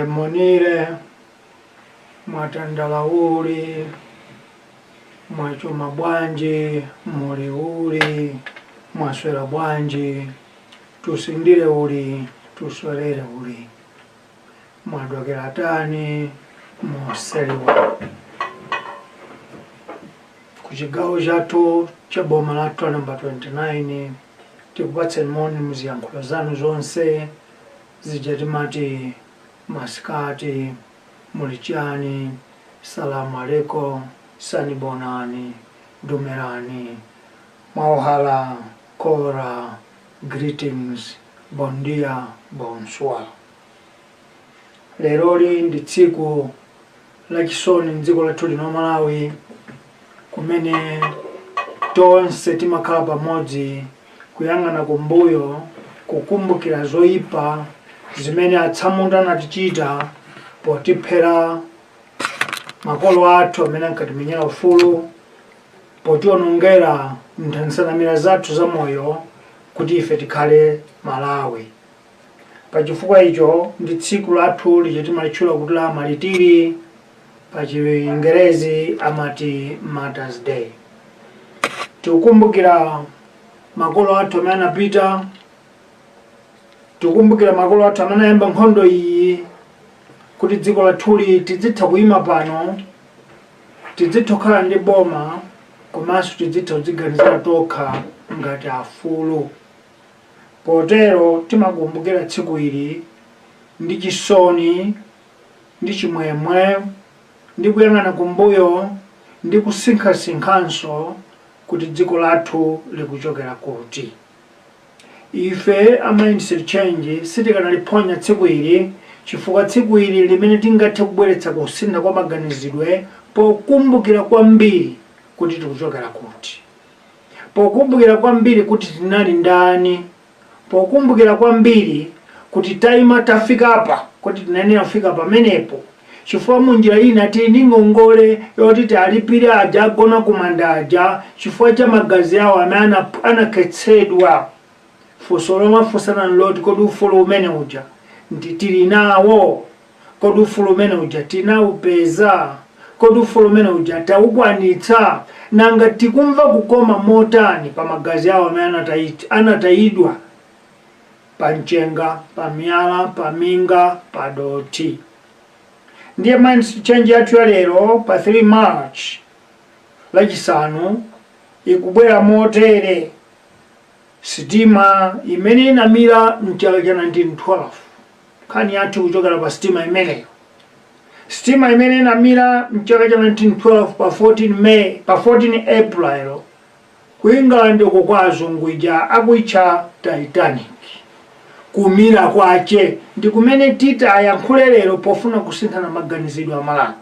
Monire mwatandalauli mwachuma bwanji muli uli mwaswera bwanji tusindire uli tuswelere uli mwadokera tani museliwa kuchigawo chathu cha boma lathu namba 29 tikupatseni moni muziyankhulo zanu zonse zijatimati maskati mulichani salamu alaikum sanibonani dumerani mauhala kora greetings bon dia bonsoir. Leroli ndi tsiku lachisoni mdziko lathu lino Malawi kumene tonse timakhala pamodzi kuyang'ana kumbuyo kukumbukira zoyipa zimene atsamunda anatichita potiphera makolo athu amene ankatimenyera ufulu, potionongera nthansanamira zathu za moyo kuti ife tikhale Malawi. Pachifukwa icho ndi tsiku lathu lija timalitchula kuti la malitiri, pa Chingerezi amati Mother's Day. Tikukumbukira makolo athu amene anapita, tikukumbukira makolo athu amene ayamba nkhondo iyi kuti dziko lathuli tidzitha kuyima pano, tidzitha kukhala ndi boma, komanso tidzitha kudziganizira tokha ngati afulu. Potero timakumbukira tsiku ili ndi chisoni, ndi chimwemwe, ndi kuyang'ana kumbuyo, ndi kusinkhasinkhanso kuti dziko lathu likuchokera kuti. Ife amindset change sitikanaliphonya tsiku ili chifukwa tsiku ili limene tingathe kubweretsa kusintha kwa maganizidwe pokumbukira kwambiri kuti tikuchokera kuti, pokumbukira kwambiri kuti tinali ndani, pokumbukira kwambiri kuti tayima tafika apa kuti tinenera kufika pamenepo, chifukwa munjira ina tili ndi ngongole yoti tialipire aja agona kumanda aja chifukwa cha magazi awo amene anakhetsedwa. Funso lomwe afunsana loti kodi ufulu umene uja ndi tili nawo, kodi ufulu umene uja tinawupeza, kodi ufulu umene uja tawukwanitsa, nanga tikumva kukoma motani pa magazi awo amene anatayidwa pa mchenga, pa miyala, pa minga, pa doti. Ndiye mindset change yathu ya lero pa 3 March lachisanu ikubwera motere. Sitima imene inamira mchaka cha 1912, khani yathu kuchokera pa sitima imeneyo. Sitima imene inamira mchaka cha 1912 pa 14 April ku England uko kwa azungu ija akuitcha TITANIC. Kumira kwache ndi kumene Tita ayankhule lero pofuna kusinthana maganizidwe a Malawi.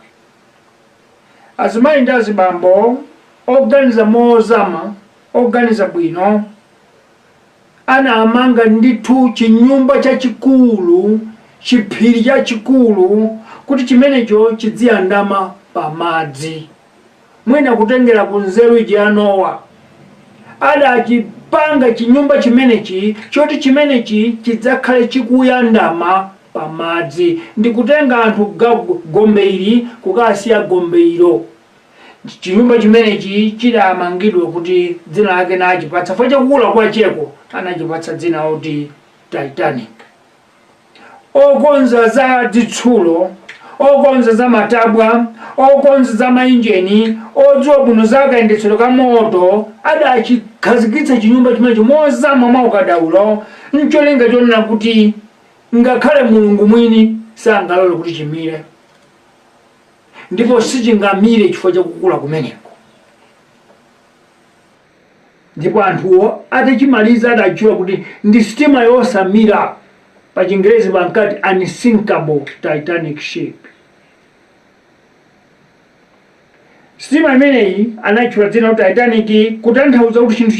Azimayi ndi azibambo, oganiza mozama, oganiza bwino anamanga ndithu chinyumba chachikulu, chiphiri chachikulu, kuti chimenecho chidziyandama pamadzi. Mwina kutengera kunzeru ya Nowa adachipanga chinyumba chimenechi choti chimenechi chidzakhale chikuyandama pamadzi. Ndikutenga anthu gombe ili kukasiya gombe ilo. Chinyumba chimenechi chidamangidwe kuti dzina lake nachipatsa fa chakula kwa cheko, anachipatsa dzina oti Titanic. Okonza za zitsulo, okonza za matabwa, okonza za mainjini, odziwa bwino za kayendetsedwe ka moto, adachikhazikitsa chinyumba chimenechi mozama mwa ukadaulo, ncholinga chonena kuti ngakhale Mulungu mwini sangalole kuti chimire, ndipo sichingamire chifukwa chakukula kumeneko. Ndipo anthuwo atachimaliza adachula kuti ndi sitima yosamira, pa Chingerezi bankati unsinkable Titanic ship. Sitima imeneyi anachula dzina kuti Titanic kutanthauza kuti chinthu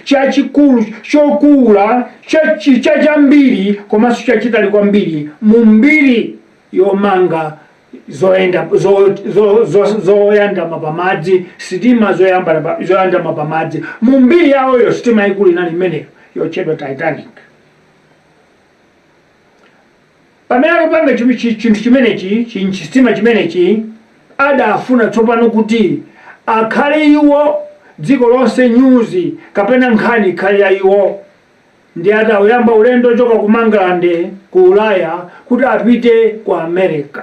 chachikulu chokula chachambiri komanso chachitali kwambiri mu mbiri yomanga zoyandama pamadzi, sitima zoyandama pamadzi. Mu mbiri yawoyo sitima ikulu inali imeneyo yotchedwa Titanic. Pamene akapanga chinthu chimenechi, sitima chimenechi, adafuna tsopano kuti akhale iwo dziko lonse nyuzi kapena nkhani ikhale ya iwo. Ndi atayamba ulendo choka ku Mangalande ku Ulaya kuti apite ku America.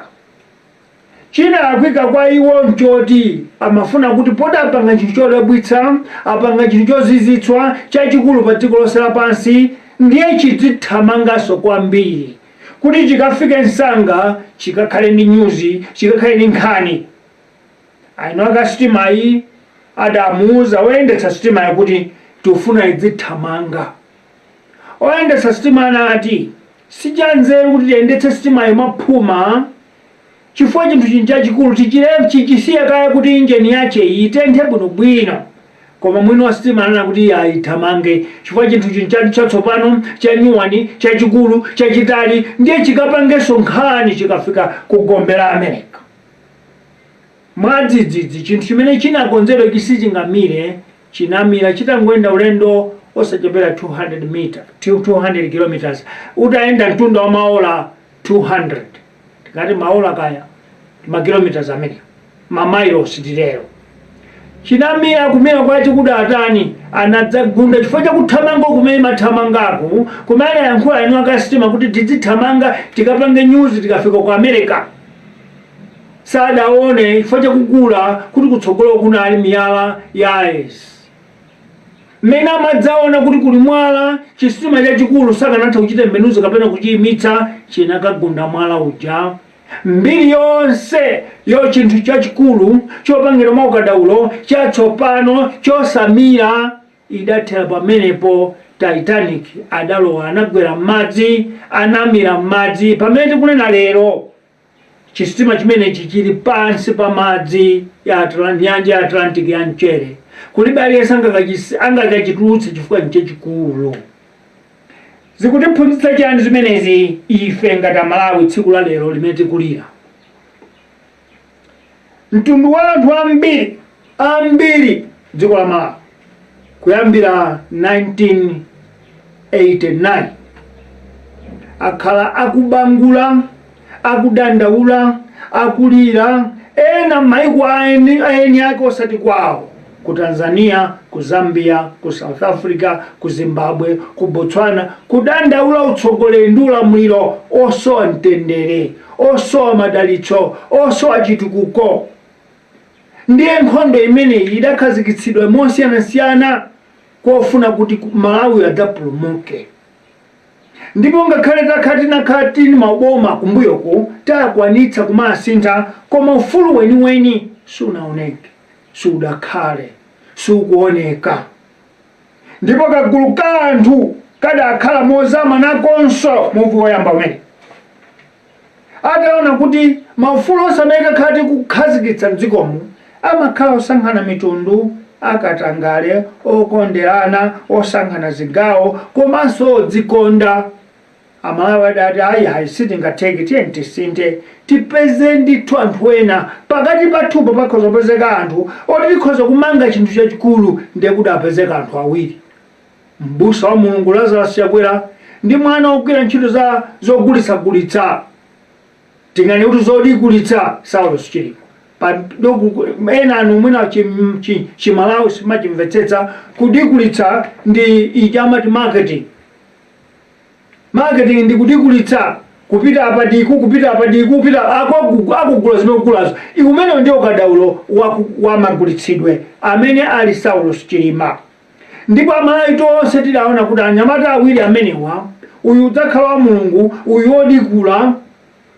China akwika kwa iwo nchoti amafuna kuti poda apanga chinthu chodabwitsa, apanga chinthu chozizitswa chachikulu pa dziko lonse lapansi, ndiye chidzithamangaso kwambiri kuti chikafike msanga chikakhale ndi nyuzi, chikakhale ndi nkhani. Ayinoka sitima iyi adamuuza oyendetsa sitima iyi kuti tufuna idzithamanga. Oyendetsa sitima anati sichanzeru kuti tiyendetse sitima iyi maphuma, chifukwa chinthu chinthu chachikulu chichisiya kaya kuti injini yache itenthe bwinobwino. Koma mwini wa sitima anana kuti ayithamange chifukwa chinthu chinthu chatsopano chanyuwani chachikulu chachitali ndiye chikapangenso nkhani chikafika ku America. Mwadzidzidzi chinthu chimene chinakonzedwa chisichingamire chinamira chitangoyenda ulendo osachepera 200 kilometers, utayenda mtunda wa maola 200, tikati maola kaya makilometers amene mamiles tilero. Chinamira kumira kwachi kuti atani anadzagunda chifukwa chakuthamanga kumene mathamangaku, kumene yankhula ino sitima kuti tidzithamanga tikapange nyuzi tikafika ku America. Sadaone chifukwa chakukula kuti kutsogolo kunali miyala ya ice. Mmene amadzaona kuti kuli mwala, chisitima chachikulu sakanatha kuchita mbenuzo kapena kuchiyimitsa, chinakagunda mwala uja. Mbiri yonse yo chinthu chachikulu chopangira maukadaulo chatsopano chosamira idathera pamenepo. Titanic adalowa, anagwera m'madzi, anamira m'madzi. Pamene tikunena lero chisitima chimenechi chili pansi pa madzi ya nyanja ya Atlantic ya mchere. Kulibe aliyense angakachitulutse chifukwa nchachikulu. Zikutiphunzitsa chani zimenezi ife ngati Malawi tsiku la lero limene tikulira? Mtundu wa anthu ambiri dziko la Malawi kuyambira 1989 akhala akubangula, akudandaula, akulira, ena maiko aeni ake osati kwawo, ku Tanzania, ku Zambia, ku South Africa, ku Zimbabwe, ku Botswana, kudandaula utsogoleri ndi ulamuliro osowa mtendere, osowa madalitso, osowa chitukuko. Ndiye nkhondo imeneyi idakhazikitsidwa mosiyanasiyana kofuna kuti Malawi adzapulumuke. Ndipo ngakhale takhati maboma kumbuyoko takwanitsa kumasintha, koma ufulu weniweni sunaoneke, sudakhale, sukuoneka. Ndipo kagulu ka anthu kadakhala mozama nakonso muvi woyamba umene ataona kuti maufulu osameka khati kukhazikitsa mdzikomu amakhala osankhana mitundu akatangale, okonderana, osankhana zigawo, komanso odzikonda. Amalawi adati ayi sitingateke tiye tisinthe tipeze ndithu anthu ena pakati pathupo pakhoza kupezeka anthu oti tikhoza kumanga chinthu chachikulu ndiye kuti apezeka anthu awiri, m'busa wa Mulungu Lazarus Chakwera ndi mwana wogwira ntchito zogulitsa tingani kuti zodigulitsa Saulo Chilima. Ena anu mwina chimalawi simachimvetsetsa kudigulitsa ndi ija amati marketing ndi kudigulitsa, kupita apadiku kupita akugula zimegulazo. Umene ndio kadaulo wa magulitsidwe amene ali Saulo Chilima. Ndipo amalawi tonse tidaona kuti anyamata awiri amenewa, uyu udzakhala wa Mulungu, uyu wodigula,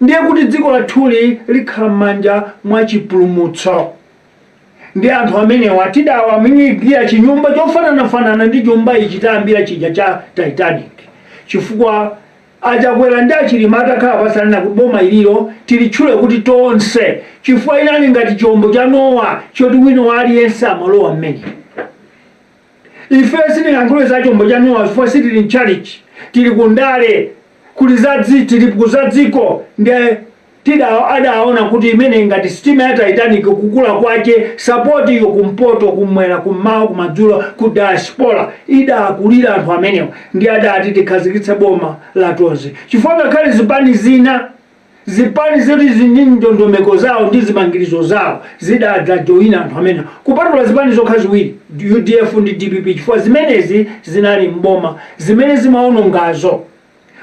ndiye kuti dziko lathuli likhala m'manja mwa chipulumutso. Ndi anthu amenewa tidawamangirira chinyumba chofananafanana ndi nyumba ichi tayambira chija cha Titanic, chifukwa Achakwera ndi Achilima atakhala pasalina kuti boma iliro tilitchule kuti tonse, chifukwa inali ngati chombo cha Nowa choti wina aliyense amalowa mmene. Ife sitingayankhule za chombo cha Nowa chifukwa sitili mchalichi, tili kundale tili kuzadziko. Ndiye adaona kuti imene ngati sitima ya Titanic kukula kwache support iyo kumpoto, kumwera, kummawa, kumadzulo, ku diaspora idakulira anthu amenewa. Ndiye adati tikhazikitse boma la tonse, chifukwa ngakhale zipani zoti zini ndondomeko zawo ndi zimangirizo zawo zidadzajoyina anthu amenewa, kupatula zipani zokha ziwiri, UDF ndi DPP, chifukwa zimenezi zinali mboma zimene zimaonongazo.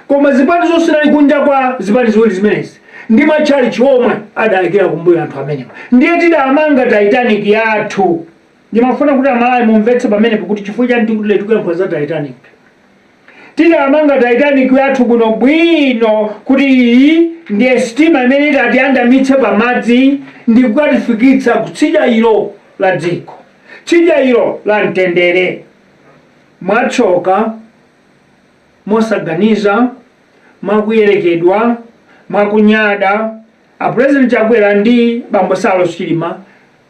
Koma zipani zonse zinali kunja kwa zipani ziwiri zimenezi ndi machalichi omwe adayikira kumbuyo anthu amenewa. Ndiye tidamanga Titanic yathu. Ndimafuna kuti amalawi mumvetse pamenepo kuti chifukwa chani tikuyankhula za Titanic. Tidamanga Titanic yathu bwino kuti iyi ndiye sitima imene itatiyandamitse pamadzi ndi kukatifikitsa kutsidya ilo la dziko, tsidya ilo la mtendere. Mwatsoka, mosaganiza, mwakuyerekedwa, mwakunyada, President Chakwera ndi bambo Saulo Chilima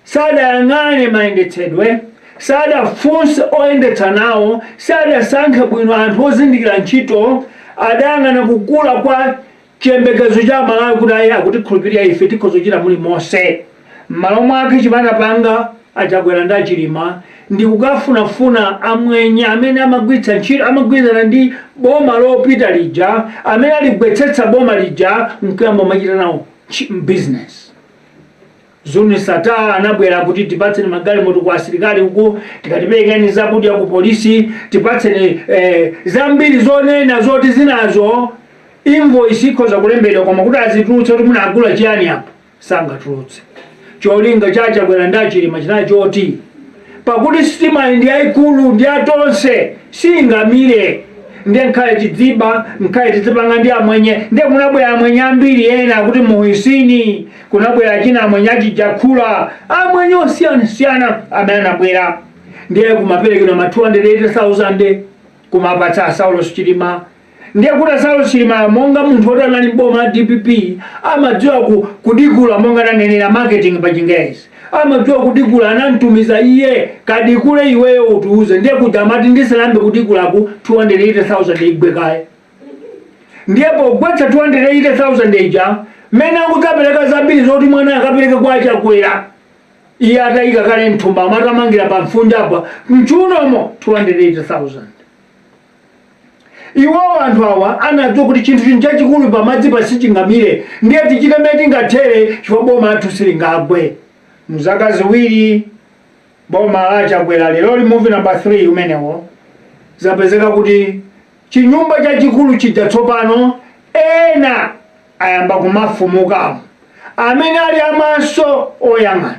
sadayang'ane mayendetsedwe, sadafunse oyendetsa nawo, sadasankhe bwino anthu ozindikira ntchito, adayang'ana kukula kwa chiyembekezo cha Malawi kuti ayi akutikhulupirira ife tikhozochita muli monse. M'malo mwake chimanapanga Achakwera ndi Achilima ndi kukafunafuna amwenye amene amagwirizana ndi boma lopita lija, amene aligwetsetsa boma lija mkuyamba machita nawo business. Zuni Sata anabwera kuti tipatseni magalimoto kwa asilikali uku, tikatiperekeni zakudya ku polisi, tipatseni zambiri zonena zoti zinazo invoice ikhoza kulembedwa koma kuti azitulutse kuti munagula chiyani apo sangatulutse. Cholinga cha Achakwera ndi Achilima chinali choti pakuti sitima ndi yayikulu ndi yatonse singamire, ndiye nkhale chidziba, nkhale tidzipanga ndi amwenye. Ndiye kunabwera amwenye ambiri ena kuti muhisini, kunabwera china amwenye achijakhula, amwenye osiyana amene anabwera. Ndiye kumaperekedwa ma 280,000 kumapatsa Saulo Chilima. Ndiye kuti Saulo Chilima monga munthu woti anali boma la DPP amadziwa kudigula, monga nanenera marketing pa Chingerezi. Amadziwa kudigula, anamtumiza iye kadikule iweyo utiuze. Ndiye kuti amati ndisalambe kudigulaku 280,000 igwekaye. Ndiye pogwetsa 280,000 ija mene akutapereka zambiri zoti mwana akapereka kwa Achakwera, iye atayika kale mthumba amatamangira pa mfunjapa mchunomo 280,000. Iwo anthu awa anadziwa kuti chinthu chachikulu pamadzi pasichingamire, ndiye tichite mmene tingathere chifukwa boma lathu silingagwe. Muzaka ziwiri boma la Achakwera lero movie number 3 umenewo zapezeka kuti chinyumba chachikulu chija tsopano ena ayamba kumafumukamo, amene ali amaso oyang'ana.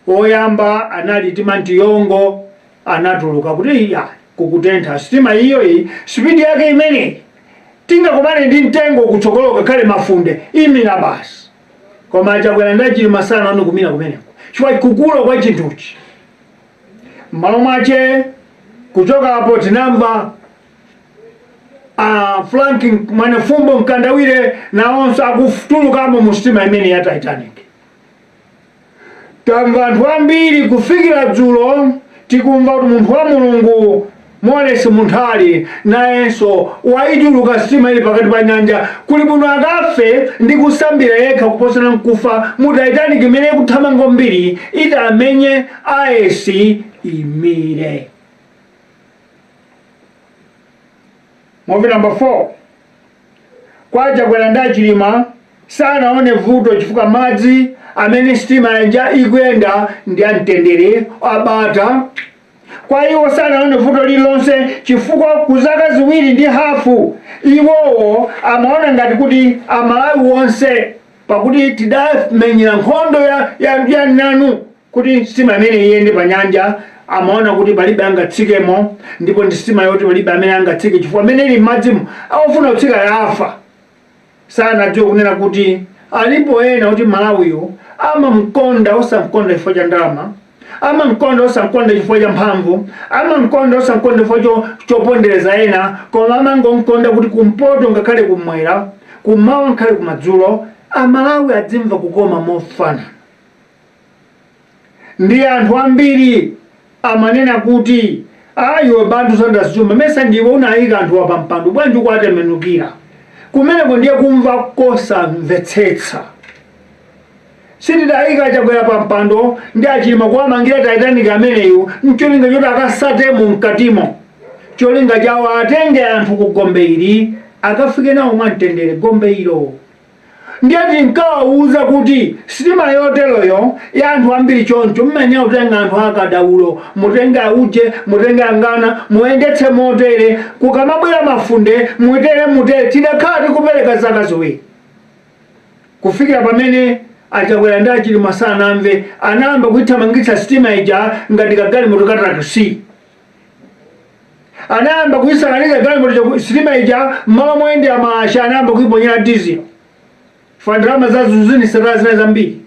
Oyamba anali Timanti Yongo, anatuluka kuti kukutentha sitima iyi spidi yake imene tingakomane ndi mtengo kutsogoloka kale mafunde imira basi. Koma Achakwera ndi Achilima sana ano kumira kumeneko chifukwa kukula kwa chinthuchi. M'malo mwache kuchoka apo tinamva flanking Mwanefumbo Mkandawire nawonso akutulukamo mu sitima imene ya Titanic. Tamva anthu ambiri kufikira dzulo tikumva kuti munthu wa mulungu Moses munthali nayenso waituluka sitima ili pakati pa nyanja, kuli bwino akafe ndi kusambira yekha kuposana nkufa mu Titanic imene ikuthamanga mbiri itamenye ayesi imire. Movie number 4. Kwaja kwera ndachilima sanaone vuto chifukwa madzi amene sitima yanja ikuyenda ndi amtendere abata. Kwa hiyo sanaone vuto lilonse chifukwa kuzaka ziwiri ndi hafu iwowo amaona ngati kuti Amalawi wonse pakuti tidamenyera nkhondo ya nanu kuti sitima imene iyende pa nyanja. Amaona kuti palibe angatsikemo, ndipo ndi sitima yoti palibe amene angatsike chifukwa amene ili m'madzimu akufuna kutsika yafa. Sanadziwe kunena kuti alipo ena kuti Malawiyo amamkonda osamkonda chifukwa cha ndalama, amamkonda osamkonda chifukwa cha mphamvu, amamkonda osamkonda chifukwa chopondereza ena, koma amangomkonda kuti kumpoto ngakhale kumwera, kumawa ngakhale kumadzulo Amalawi adzimva kukoma mofana. Ndi anthu ambiri amanena kuti ayiwe bantu sandazituma mesa ndiwe unayika anthu wa pampando bwanji kwatembenukira. Kumeneko ndiye kumva kosamvetsetsa. Sitidayika chakwera pampando ndi achilima kuwamangira Titanic ameneyu ncholinga choti akasatemo mkatimo. Cholinga chawo atenge anthu ku gombe ili akafike nawo mwamtendere gombe ilo. Ndiye tinkawawuza kuti sitima yoteroyo ya anthu ambiri choncho mmenya utenga anthu akadaulo, mutenga uje, mutenga ngana, muendetse motere, kukamabwera mafunde, mutere, tidakhala tikupereka zaka ziwiri. Kufikira pamene achakwera ndachilima sanamve, anayamba kuithamangitsa sitima ija ngati kagalimoto ka taxi. Anayamba kuisakaniza galimoto sitima ija mmalo moyendera maasha anayamba kuiponyera diesel. Fandrama za zuzini sitazina zambiri.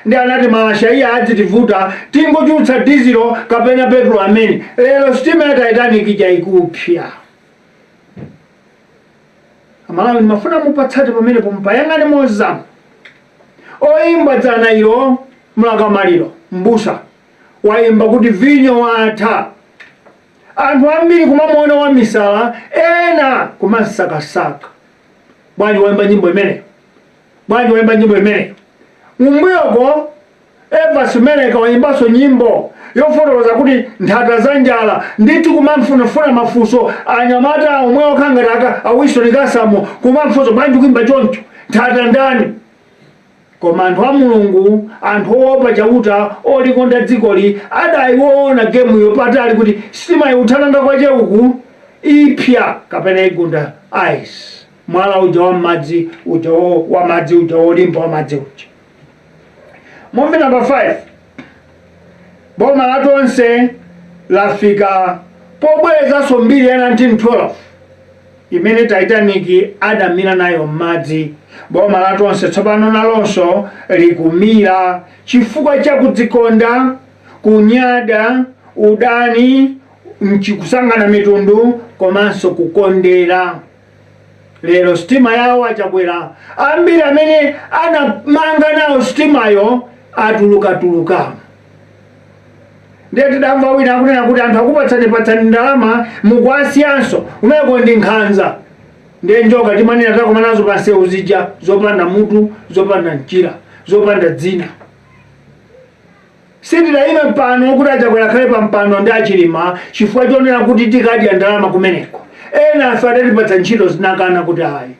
Ndi anati maasha iya adzitivuta tingochutsa diesel kapena petrol amene. Lero sitima ya Titanic ija ikupya. Amalawi mafuna mupatsate pamene pompayang'ane mozama. Oyimba dzana ilo mlakamaliro mbusa wayimba kuti vinyo watha. Anthu ambiri kumamuona wamisala ena kumasakasaka. Bwanji wayimba nyimbo imene. Mumbuyoko Evas Meleka wayimbaso nyimbo yofotokoza kuti nthata za njala ndithu kumamfunafuna mafunso anyamata omwe okhangata awisoni kasamo kumamfunso bwanji kuimba choncho nthata ndani. Koma anthu a Mulungu, anthu oopa chauta olikonda dzikoli adayiona gemu yopatali kuti sitima iuthananga kwache uku ipya kapena igunda ice. Mwala uja wa madzi uja olimba wa madzi uja. Movie number 5. Boma la TONSE lafika pobwerezaso mbiri ya 1912 imene Titanic adamira nayo madzi. Boma la TONSE tsopano nalonso likumira chifukwa cha kudzikonda, kunyada, udani, kusangana mitundu komanso kukondera. Lero sitima yawo achakwera ambiri amene anamanga nawo sitimayo atulukatuluka. Ndiye tidamva wina akunena kuti anthu akupatsani ndalama mukwasiyanso umeko ndi nkhanza. Ndiye njoka timanena takoma nazo pansewu zija zopanda mutu, zopanda mchira, zopanda dzina. Sitidayime pano kuti achakwera khale pa mpando ndi achilima chifukwa chonena kuti tikadya ndalama kumeneko. Ena afatipatsa ntchito zinakana kuti ayi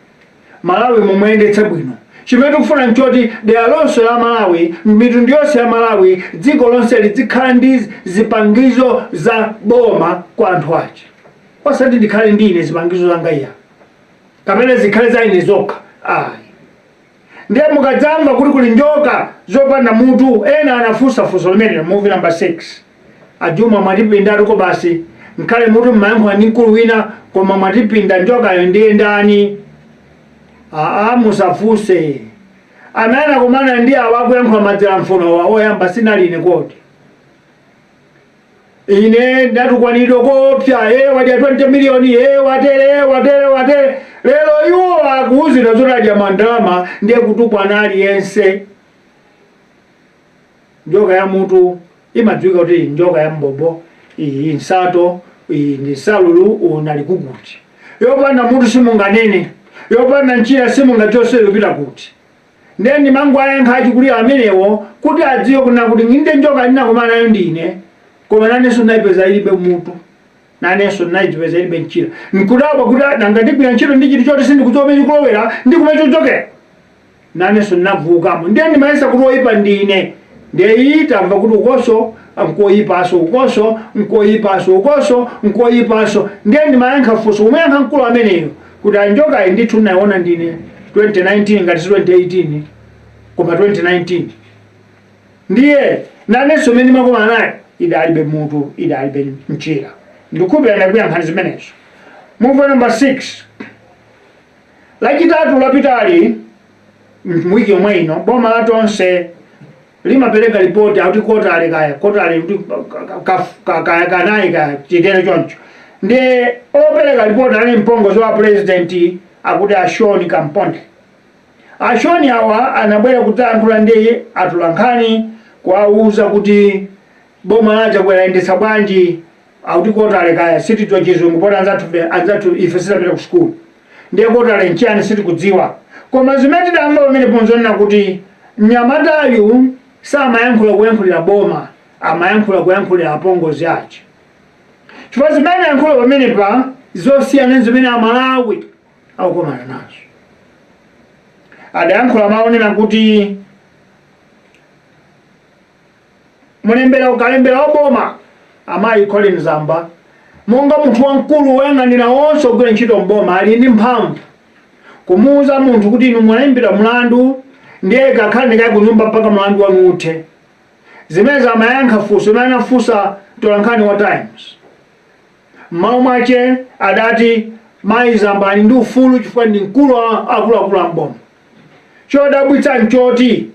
Malawi mumuyendetse bwino. Chimene tikufuna nchoti dera lonse la Malawi, mitundu yonse ya Malawi, dziko lonse lizikhala ndi zipangizo za boma kwa anthu ache. Osati ndikhale ndine zipangizo zanga iya kapena zikhale za ine zokha ayi. Ndiye mukadzamva kuti kuli njoka zopanda mutu ena anafunsafunso limene movie number 6. Ajuma mwatipindatu basi nkhale mutu mmayankho ndi mkulu wina koma mwatipinda njokayo ndiye ndani. Musafuse. Amene kumana ndi awakuyankhula madzera mfuno oyamba sinaline koti. Ine ndatukwanidwa kopya wadya 20 miliyoni watere. Lero iwo akuuzira zotadya mandalama ndiye kutukwana aliyense. Njoka ya mutu imadziwika kuti njoka ya mbobo iyi nsato iyi ndi salulu unali kukuti yopanda mutu simunganene yopanda njira simungachose yopita kuti ndeni mangu ayankha achikuli amenewo kuti adziwe kuna kuti nginde njoka ndinakumana nayo ndine koma nanenso ndinayipeza ilibe mutu nanenso ndinayipeza ilibe njira nkudabwa kuti nanga ndigwira ntchito ndi chiti choti sindikuchomera kulowera ndikumechochokera nanenso ndinavukamo ndiye ndimayesa kuti oyipa ndine ndiye tamva kuti ukoso nkoyipaso ukoso nkoyipaso ukoso nkoyipaso ndiye ndimayankha funso umuyankha mkulu ameneyo kuti anjoka ndithu nayiona ndine 2019 ngati 2018 koma 2019 ndiye nanenso mene ndimakumana naye idalibe mutu idalibe njira ndikupira ndakuyankhani zimenezo. Movie number 6 lachitatu lapitali mwiki yomwe ino boma la TONSE limapereka ripoti akuti kotale kanayi chitere choncho ndi opereka ripoti ali mpongozi wa president akuti Ashoni Kamponde. Ashoni awa anabwera kutanthula ndiye atulankhani kuwauza kuti boma laja kuyendetsa bwanji akuti kotale kaya sititwa chizungu poti anzathu ife sitapita ku school ndiye kotale nchiyani sitikudziwa koma zimene tidamva pamene ponzonena kuti mnyamatayu samayankhula kuyankhulira boma amayankhula kuyankhulira apongozi ace chifukwa zimene yankhula pamenepa zosiyana zimene Amalawi akukumana nazo. Adayankhula maonena kuti mulembera ukalembera waboma amayi Colin Zamba monga munthu wamkulu woyang'anira onse ogwira ntchito mboma ali ndi mphamvu kumuuza munthu kuti inu mwalembera mlandu ndiye kakhale ndikayi kunyumba mpaka mlandu wanu uthe. Zimene amayankha funso imene anafunsa mtolankhani wa Times mmawu mwace adati mayi Zamba ali ndi ufulu chifukwa ndi mkulu akuluakulu amboma. Chodabwitsa nchoti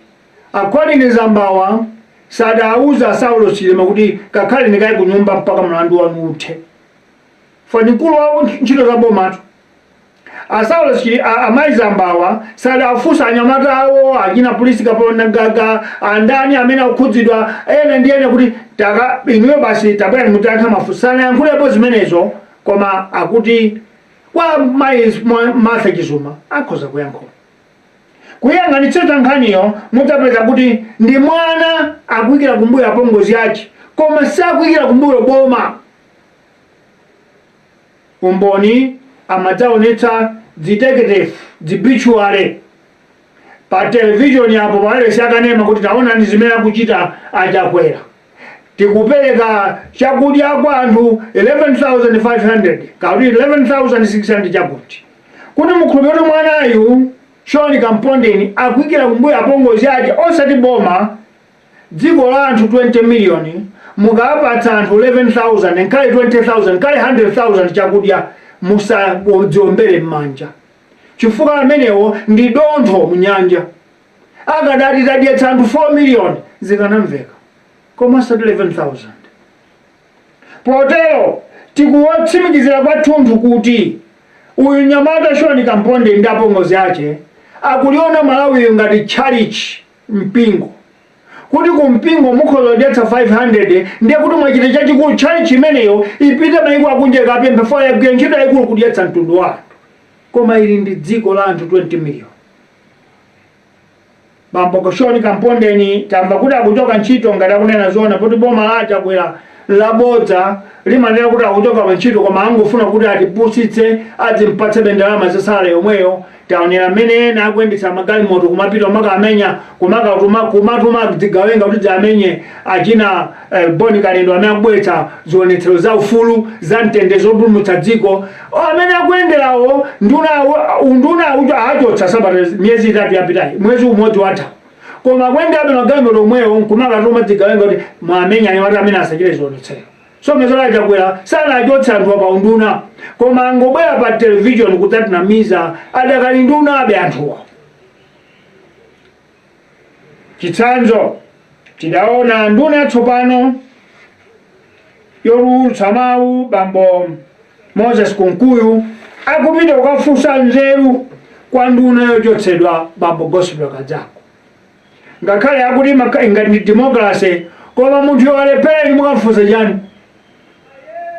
Colin Zambawa sadauza Saulo Chilema kuti kakhale ndikayi kunyumba mpaka mlandu wanu uthe fani mkulu wa ntchito za bomatu. Saulo amayi Zambawa sadafunsa anyamata awo achina polisi kapona gaga andani amene akukhudzidwa ene ndiyene kuti taka inuyo basi tabwera mutayankha mafunsana yankhulepo zimenezo koma akuti kwa mayi Martha Chizuma akhoza kuyankhula. Kuyang'anitsitsa nkhaniyo mutapeza kuti ndi mwana akuyikira kumbuyo apongozi ace koma sakuyikira kumbuyo boma. Umboni amadzaonetsa zitekete zibitchuale pa televishoni apo pawalesi akanema kuti taonani zimene akuchita achakwera tikupereka chakudya kwa anthu 11,500 kakuti 11,600 chakuti kuti mukhulupirire kuti mwanayu Ashoni Kamponde akuyikira kumbuyo apongozi ace osati boma. Dziko la anthu 20 million mukapatsa anthu 11,000 nkale 20,000 nkale 100,000 chakudya musadziombere m'manja chifukwa amenewo ndi dontho munyanja. Akadati tadyetsa anthu 4 million zikanamveka koma osati 11,000. Potero tikuwatsimikizira kwathunthu kuti uyu nyamata Ashoni Kamponde ndi apongozi ace akuliona Malawi ngati chalichi mpingo kuti kumpingo mukhoza kudyetsa 500 ndiye kuti mwachita chachikulu chalichi imeneyo ipite mayiko akunja kapempha fo yagwira ntchito yayikulu kudyetsa mtundu wanu koma ili ndi dziko la anthu 20 million. Bambo Ashoni Kamponde tamva kuti akuchoka ntchito ngati akunena zona poti boma lace akwera labodza limanena kuti akuchoka pa ntchito koma angofuna kuti atipusitse azimpatse ndalama zasala yomweyo. Taonera mmene ena akuyendetsa magalimoto kumapita makamenya kumatuma zigawenga kuti zamenye achina Boni Kalendo amene akubweretsa zionetsero za ufulu za mtendere zopulumutsa dziko amene akuyenderawo nduna achotsa sabata miyezi 3 yapitayi mwezi umodzi watha koma akuyenderabe magalimoto omweyo kumakatuma zigawenga kuti mwamenya anyamata amene asachite zionetsero. So mezola chakwera sana achotsa anthu pa unduna koma angobwera pa television kudzatinamiza adakali nduna abe anthuwa. Chitsanzo tidaona nduna yatsopano yolulutsa mawu bambo Moses Kunkuyu akupita kukafunsa nzeru kwa nduna yochotsedwa bambo Gospel Kadzako ngakhale akuti ngati democracy koma munthu yowalepera mukafunsa chani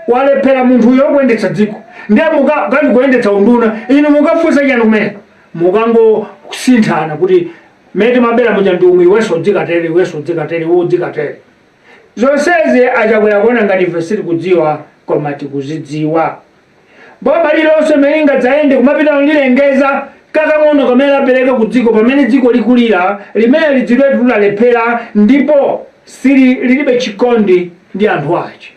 walephera munthu yokuendetsa dziko ndiye mukati kuendetsa unduna inu mukafunsa chanu kumene mukango kusinthana kuti mete mabera muja ndumwe weso dzikatere udzikatere zonsezi achakwera kuona ngati ife siri kudziwa koma tikuzidziwa boma lilonse melinga dzaende kumapita lilengeza kakang'ono kamene apereka ku dziko pamene dziko likulira limene lidzidwetu lalephera ndipo lilibe chikondi ndi anthu ache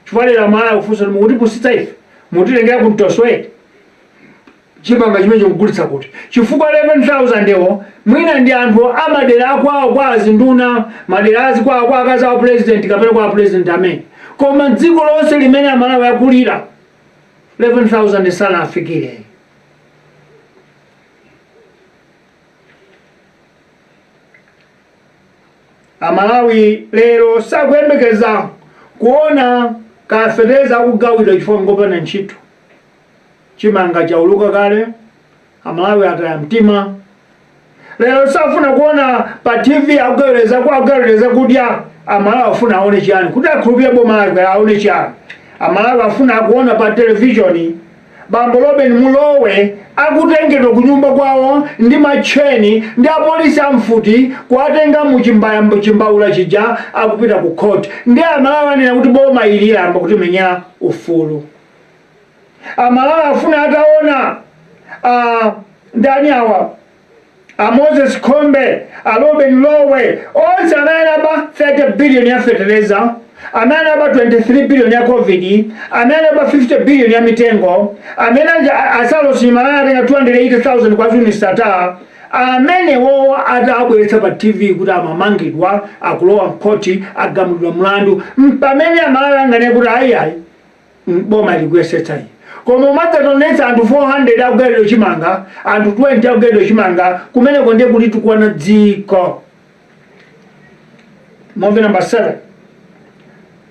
chifukwa mwana kufunsa mukuti pusitsa ife mutilengera ku mtoswe chimanga chimene chikugulitsa kuti chifukwa 11,000 ewo mwina ndi anthu amadera akwawo kwa azinduna madera azikwawo kwa akazi wa president kapena kwa president amene koma dziko lonse limene amalawi akulira 11,000 sana afikire. Amalawi lero sakuyembekeza kuona kafedeza kugawira chifukwa ngopana ntchito chimanga chauluka kale amalawi ataya mtima lero safuna kuona pa TV akugawiriza kudya amalawi afuna aone chani kuti akhulupire boma lake aone chani amalawi afuna kuona pa television Bambo Robin Mulowe akutengedwa kunyumba kwawo ndi macheni ndi apolisi amfuti kuatenga muchimbaula chija akupita ku court ndi amalawi anena kuti boma ililamba kuti menya ufulu. Amalawi afuna ataona ndani awa Moses Kombe Robin Mulowe onse anayina ba 30 billion ya fertilizer amene aba 23 billion ya covid amene aba 50 billion ya mitengo amene asalo simana 280,000 kwa unisata amene wo atabweretsa pa TV kuti amamangidwa akulowa mkoti agamulidwa mlandu pamene amalawi angane kuti ayi boma likuyesetsa koma umadzatonetsa anthu 400 akugawira chimanga anthu 20 akugawira chimanga kumene konde kuti tukwana dziko. Movie number 7.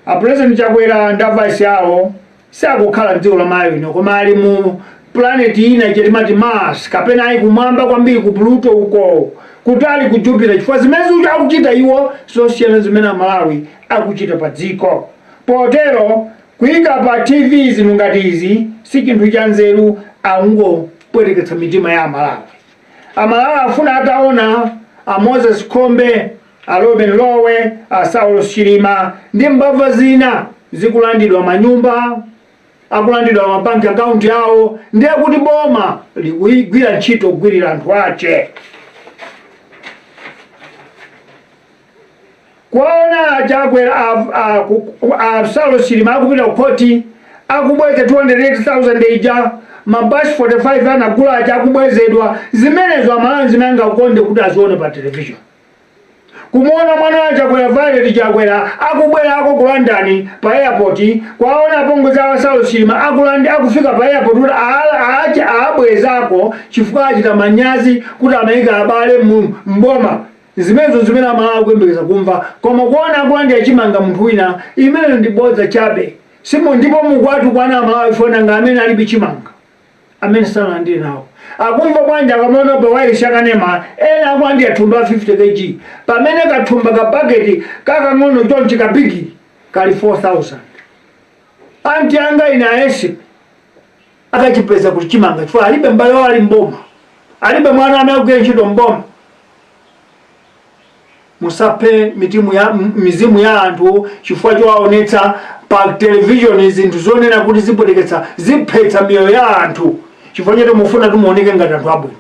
A president chakwera ndi vice yawo sakukhala dziko la mayi ino koma ali mu planet ina chetimati Mars kapena ayi kumwamba kwambiri ku Pluto uko kutali ku Jupiter chifukwa zimene akuchita iwo zosiyana zimene amalawi akuchita pa dziko. Potero kuyika pa TV zinthu ngati izi si chinthu cha nzeru angopwereketsa mitima ya amalawi. Amalawi afuna ataona Moses Kombe Robin Mulowe Saulo Chilima ndi mbava zina zikulandidwa manyumba akulandidwa mabanki account yawo ndiye kuti boma likugwira ntchito kugwirira anthu ache. Kwaona chakwera Saulo Chilima akupita ku koti akubweza 280,000 ija mabashi 45 anagula acha akubwezedwa zimenezo amalawi zimanga ukonde kuti azione pa television. Kumuona mwana wa chakwera Violet chakwera akubwera ako ku London pa airport kwaona pongoza wa Saulo Chilima akufika pa airport kuti abwezako chifukwa achita manyazi kuti amayika abale mboma zimenezo zimene amalawi kuyembekeza kumva koma kuona akulandira chimanga munthu wina imene ndi bodza chabe simo ndipo mukwatu kwana amalawi fona nga amene alibe chimanga amene sanalandire nawo akumva kwanja kamona pa wayi shakanema ena akuandira thumba 50 kg pamene kathumba ka bucket kakang'ono chonchi kapiki kali 4,000 anti anga ina esi akachipeza kuti chimanga chifukwa alibe mbale wali mboma alibe mwana amene akugwira ntchito mboma. Musape mizimu ya anthu chifukwa chowaonetsa pa television zinthu zonena kuti zibwereketsa ziphetsa miyoyo ya anthu chifukwa chete mufuna tumuoneke ngati anthu abwino.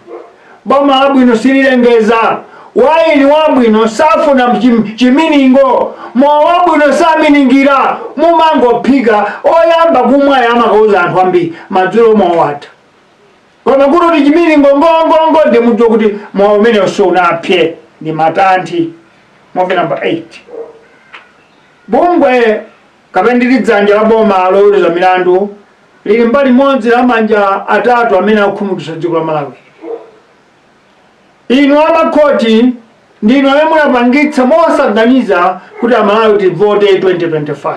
Boma labwino sililengeza waini wabwino safuna chiminingo mowa wabwino saminingira mumangophika oyamba kumwa yamakauza anthu ambiri madzulo mowata koma kuti chiminingo ngongongo ndi mudziwa kuti mowa umene sunapye ndi matanthi. Movie number 8. Bungwe kapendili dzanja la boma loweza milandu lili mbali modzi la manja atatu amene akukhumudwitsa dziko la Malawi. Inu amakoti ndinu amene munapangitsa mosaganiza kuti amalawi tivote 2025.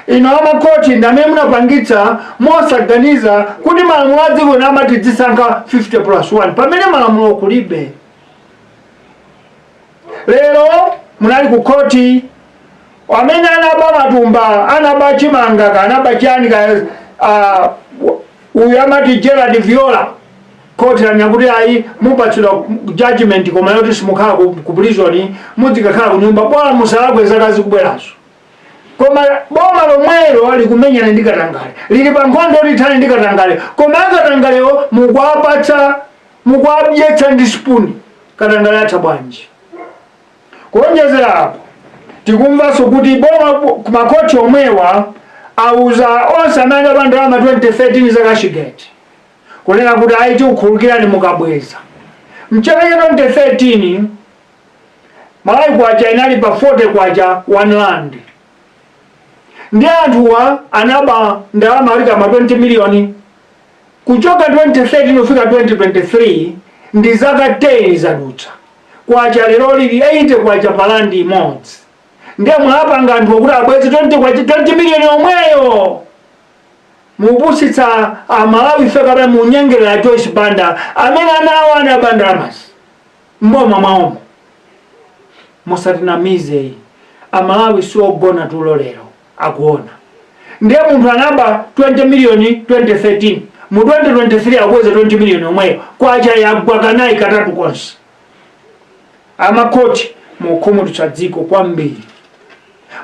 Inu amakoti ndi amene munapangitsa mosaganiza kuti malamulo a dziko amati tisankha 50+1 pamene malamulo kulibe. Lero munali ku koti amene anaba Matumba, anaba Chimanga, anaba Chanika, uyu amati Gerard Viola koti anyakuti ayi mupatsidwa judgment koma yoti simukhala ku prison muzikakhala ku nyumba bora musalakwe zaka zikubwerazo. Koma boma lomwelo likumenyana ndi Katangale, lili pa nkhondo lithani ndi Katangale, koma Katangalewo mukuwadyetsa ndi spoon. Katangale atha bwanji? Kuonjezera apo tikumvanso kuti boma kumakoti omwewa auza onse amene apandalama 2013 zakashigeti kunena kuti aiti ukhulukirani mukabweza. Mchaka cha 2013 Malawi kwacha inali pa 40 kwacha 1 land. Ndi anthuwa anaba ndalama alika ma 20 miliyoni. Kuchoka 2013 kufika 2023 ndi zaka 10 zadutsa. Kwacha lero lili 80 kwacha palandi imodzi. Ndiye mwapanga anthu kuti abweze 20 miliyoni omweyo. Mupusitsa Malawi fekapa munyengerera Joyce Banda amene anawo anabanda amasi mboma mwaomo. Musatinamize Malawi siogona tulo lero akuona. Ndiye munthu anaba 20 miliyoni 2013 mu 2023 akweze 20 miliyoni omweyo kwacha yagwa kanayi katatu konse. Amakoti mukhumudwitsa dziko kwambiri.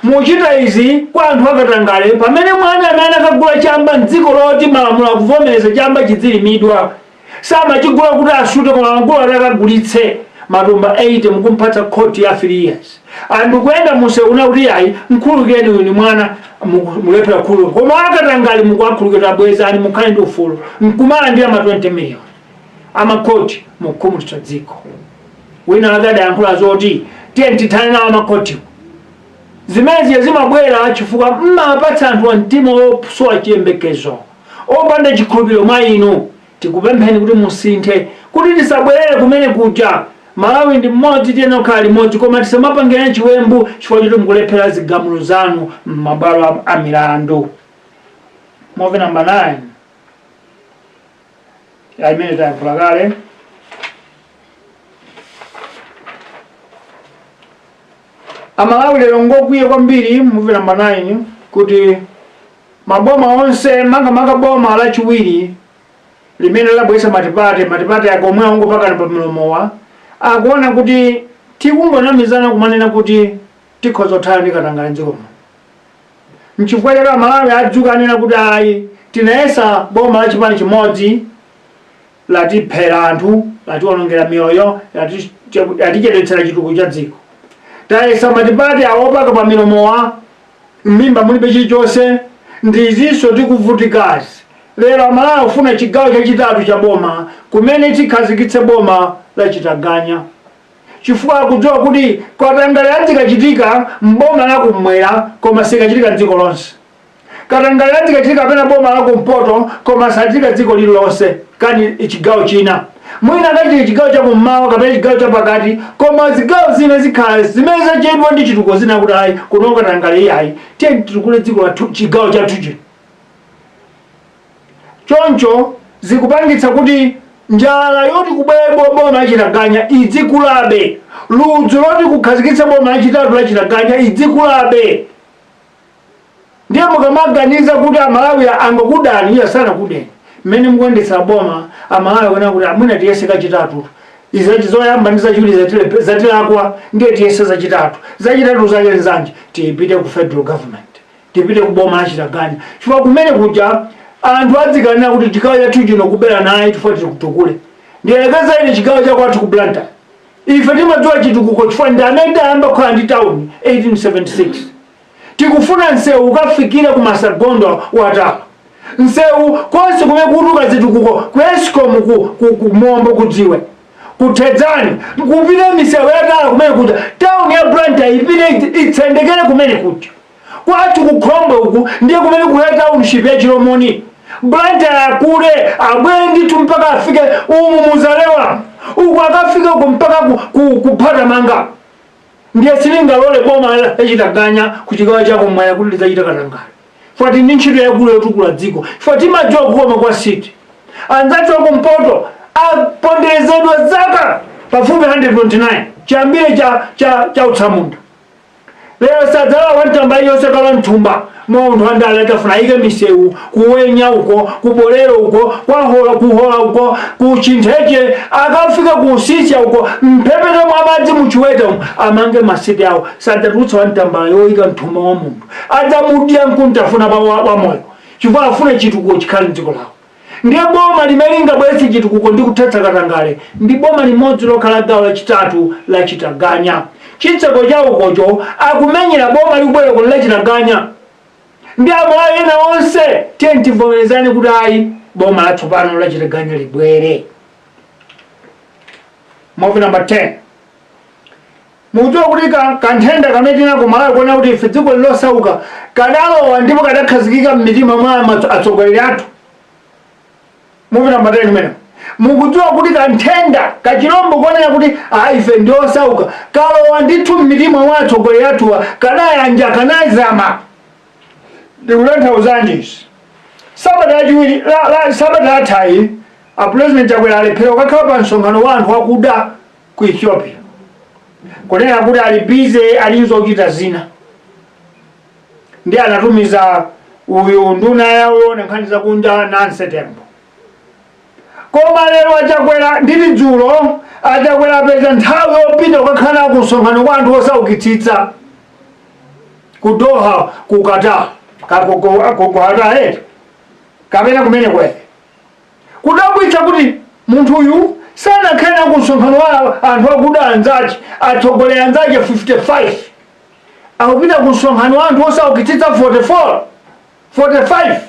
Muchita izi kwa anthu akatangale pamene mwana amene akagula chamba mdziko loti malamulo akuvomereza chamba chidzilimidwa samachigula kuti asute koma magulu atakagulitse Matumba 80 mukumpatsa khoti ya 3 years. Anthu kuyenda museuna kuti ayi mkhulukireni uyu ni mwana mulepera khulu koma akatangale mukuwakhulukira bwezani mukhale ndi ufulu mkumala ndi ama 20 miliyoni. Amakoti mukhumudwitsa dziko. Wina akada yankhula zoti tiye tithane nawo amakoti. Zimezi zimabwera chifukwa mmapatsa anthu mtima wosowa chiyembekezo opanda chikhulupiriro mwa inu. Tikupempheni kuti musinthe kuti tisabwerere kumene kuja. Malawi ndi mmodzi tiyena kukhala limodzi koma tisamapangirane chiwembu chifukwa choti mukulephera zigamulo zanu m'mabwalo a milandu. Movie number 9 imene tayankhula kale. Amalawi lero ngokwiye kwambiri movie number 9 kuti maboma onse manga boma lachiwiri limene labwesa matipate akomwe ongopakana pa milomowa akuona kuti tikungonamizana kumanena kuti tikhoza kuthala ndi Katangale m'dzikomo. Mchifukwa chake Malawi adzuka anena kuti ayi tinayesa boma lachipani chimodzi latiphera anthu latiwonongera miyoyo latichedwetsera chitukuko cha dziko. Tayesa matipate awopaka pa milomowa m'mimba mulibe chilichonse ndizinso tikuvutikazi. Lero Malawi ufuna chigawo chachitatu cha boma kumene tikhazikitse boma la Chitaganya. Chifukwa akudziwa kuti Katangale azikachitika mboma lakumwera koma sikachitika dziko lonse. Katangale azikachitika pena boma lakumpoto koma sachitika dziko lililonse kani chigawo china. Mwina ngati chigawo cha kummawa kapena chigawo cha pakati koma zigawo zina zikhala zimene zachedwa ndi chitukuko zina kuti ayi kuno Katangale iyayi tiye titukule dziko la chigawo chathu chino. Choncho zikupangitsa kuti njala yoti kubwera boma la Chitaganya idzikulabe. Ludzu loti kukhazikitsa boma lachitatu la Chitaganya idzikulabe. Ndiye mukamaganiza kuti Amalawi angokudani iye sanakudeni. Mmene mukuyendetsa boma Amalawi wena kuti amwina tiyese kachitatu. Izachi zoyamba ndi zachiwiri zatilakwa ndiye tiyese zachitatu. Zachitatu zachenzanji tiyipite ku federal government. Tiyipite ku boma la Chitaganya. Chifukwa kumene kuja anthu adzikanena kuti chigawo chathu chino kubera naye chifukwa tikutukule. Ndiyelekeza ine chigawo cha kwathu ku Blantyre. Ife timadziwa chitukuko chifukwa ndi amene tayamba kukhala ndi town 1876. Tikufuna nsewu ukafikire ku Masagondo watala. Nsewu konse kumene kutuka zitukuko ku Eskom ku Mombo kudziwe. Kutedzani kupita misewu yatala kumene kuja. Town ya Blantyre ipite itsendekere kumene kuja. Kwathu kukhombe uku ndiye kumene kuleta township ya Chilomoni. Blantyre akule abwendi mpaka afike umu muzalewa. Uku akafika uku mpaka kuphata manga. Ndiye silingalole boma la Chitaganya kuchigawo cha kumwera kuti lidzachita Katangale. Fati ndi ntchito yakulu yotukula dziko. Fati madziwa kukoma kwa city. Anzathu akumpoto aponderezedwa zaka pafupi 129 chambire cha utsamunda. lero sadzala wantamba yonse kala mthumba munthu andale tafuna ike misewu kuwenya uko kubolero uko kwahola kuhola uko kuchintheche akafika kusisya uko mpepete mwa madzi muchiweta amange masiti awo sadzatulutsa wantamba yoyika mthumba wa munthu adzamudya nkuntafuna wa moyo chifukwa afune chitukuko chikhale mdziko lawo. Ndiye boma limelinga bwezi chitukuko ndi kuthetsa katangale ndi boma limodzi lokhala gawo lachitatu la Chitaganya. Chitseko chawo kocho akumenyera boma likubwera ku la Chitaganya. Ndi amalawi ena onse tivomerezani kuti ayi boma latsopano la Chitaganya libwere. Movie number 10. Muto kuti kanthenda kametina kumalawi kuona kuti ife dziko lilosauka kadalowa ndipo kadakhazikika m'mitima mwa atsogoleri athu. Movie number 10 mena. Mukudziwa kuti kanthenda kachilombo kuonera kuti ife ndiosauka kalowa ndithu m'mitima mwa atsogoleri athuwa kadayanja kanazama. Ndikutanthauza sabata yachiwiri sabata yathayi President Chakwera alephera kukhala pa msonkhano wa anthu akuda ku Ethiopia. Kunena kuti ali bize alinzochita zina. Ndi anatumiza uyu nduna yawo nkhani zakunja Nancy Tembo. Koma lero Achakwera ndili dzulo Achakwera apeza nthawi yopita kukakhala ku msonkhano wa anthu osaukitsitsa ku Doha ku Qatar kakokohata kapena kumene kwene. Kudabwitsa kuti munthu uyu sanakhena ku msonkhano wa anthu akuda anzace atsogoleri anzace 55 akupita ku msonkhano wa anthu osaukitsitsa 45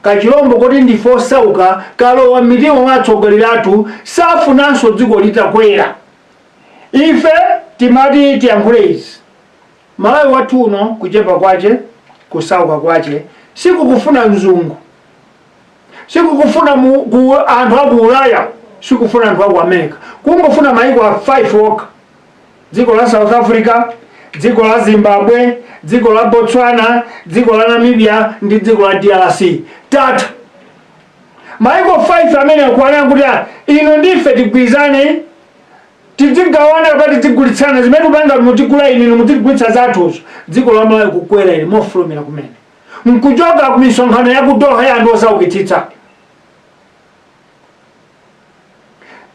kachilombo kuti ndife osauka kalowa m'mitima mwa atsogoleri athu safunanso dziko litakwera. Ife timati tiyankhule izi malawi wathu uno kuchepa kwace kusauka kwace sikukufuna mzungu sikukufuna anthu aku Ulaya sikufuna anthu aku America kungofuna maiko a 5 okha. Dziko la South Africa, dziko la Zimbabwe, dziko la Botswana, dziko la Namibia ndi dziko la DRC. Tatu maiko 5 amene akuonera kuti ino ndife tigwirizane tizigawana kapati tigulitsana zimene upanga mutigula inu mutigulitsa zathuzo dziko la Malawi kukwera ili mofulumira kumene nkuchoka ku misonkhano ya ku Doha ya anthu osaukitsitsa.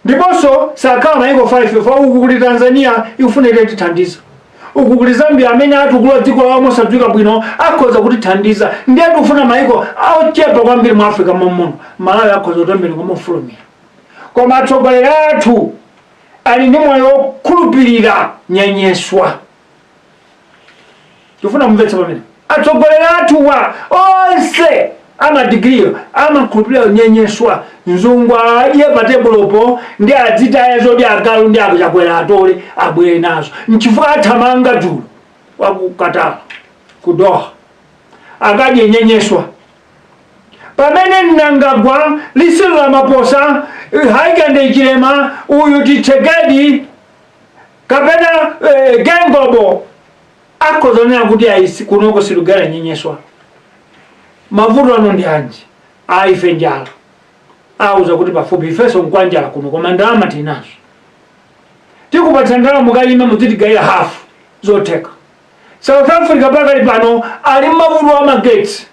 Ndiponso sakhala maiko 5 uku kuli Tanzania ikufunira tithandiza uku kuli Zambia amene atukula dziko lawo mosadziwika bwino akhoza kutithandiza ndiye tikufuna maiko ochepa kwambiri mu Africa momwe Malawi akhoza kutambira komofulumira. Koma atsogoleri athu ali ndi moyo wokhulupirira nyenyeswa. Tifuna mumvetse pamene atsogoleri athuwa onse amadigiri amakhulupirira nyenyeswa mzungu adye pa tebulopo ndi adzitaye zodi agalu ndi Achakwera atole abwere nazo nchifukwa athamanga dzulo ku Qatar ku Doha akadye nyenyeswa. Pamene Mnangagwa Lisila Maposa Haigande Chilema uyu Tshisekedi kapena Gengobo akozonera kuti aisi kunoko silugala nyenyeswa. Mavuto ano ndi anji aife njala auza kuti pafupi ifeso nkwanjala kuno koma ndalama tinazo tikupatsa ndalama mukalime muzitigayira hafu zotheka. South Africa pakali pano ali mavuto amagetsi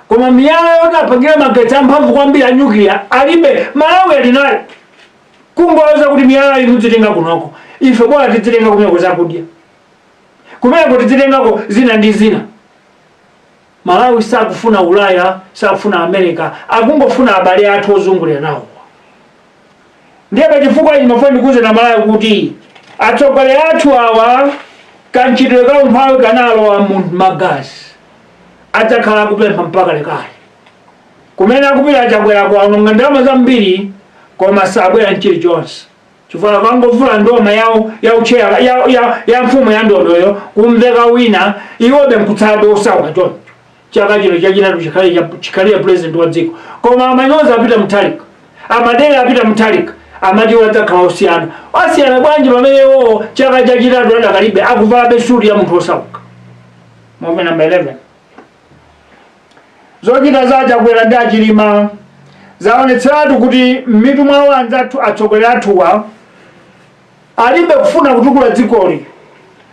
koma miyala yoti apangira magetsi amphamvu kwambiri a nuclear alibe. Malawi ali nayo kungoza kuti miyala inu zitenga kunoko ife bora tizitenga kumene zakudya kumene tizitengako zina ndi zina. Malawi sakufuna Ulaya sakufuna America akungofuna abale athu ozungulira nawo. Ndiye pachifukwa ine mafuna ndikuze na Malawi kuti atsogoleri athu awa kanchitidwe kawo mphawi kanalowa mu magazi adzakhala kupempha mpaka lekale kumene akupita Achakwera kuwononga ndalama zambiri koma sabwera nchilichonse chifukwa kangovula ndoma yaucheya ya mfumu ya ndodoyo kumveka wina iwobe mkutsalabe osauka choncho chaka chino chachitatu chikhalire president wa dziko koma amanyoza apita mtalika amadere apita mtalika amati wadzakhala osiyana bwanji pamenewo chaka chachitatu adakalibe akuvalabe suti ya munthu osauka. Movie number 11. Zochita za Achakwera ndi Achilima zaonetseratu kuti m'mitu mwawo anzathu atsogoleri athuwa alibe kufuna kutukula dzikoli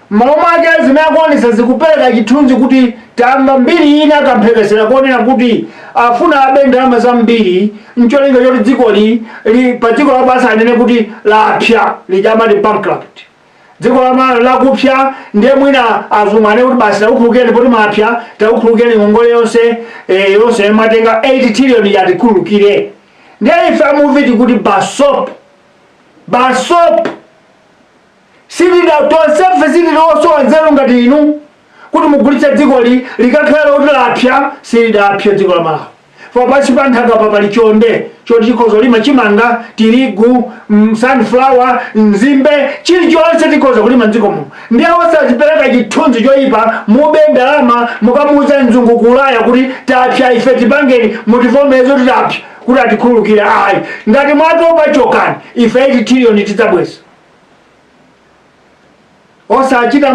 maomake zinakuonesa zikupereka chithunzi kuti tamba mbiri ina akamphekesera kuonera kuti afuna abe ndalama zambiri ncholinga choti dzikoli pa dziko lapansi anene kuti lapsa lijamati bankrupt. Dziko lakupsa ndiye mwina azungane kuti basi takukhulukeni poti mapsa takukhulukeni ngongole yonse matenga 80 trillion yatikhululukire. Ndiye ife amuviti kuti basop silida tonsefe sililiosowa nzeru ngati inu kuti mugulitse dzikoli likakhala kuti lapsa silidapsa dziko la Malawi. Pasi pa nthaka pali chonde choti chikhoza lima chimanga, tirigu, sunflower, nzimbe, chilichonse tikhoza kulima m'dziko muno. Ndiye osachipereka chithunzi choyipa mube ndalama mukamuuza mzungu ku Ulaya kuti tapsa ife tipangeni mutivomereze kuti tapsa kuti atikhululukire. Ayi, ngati mwatopa chokani ife 80 trillion tidzabweza. Osachita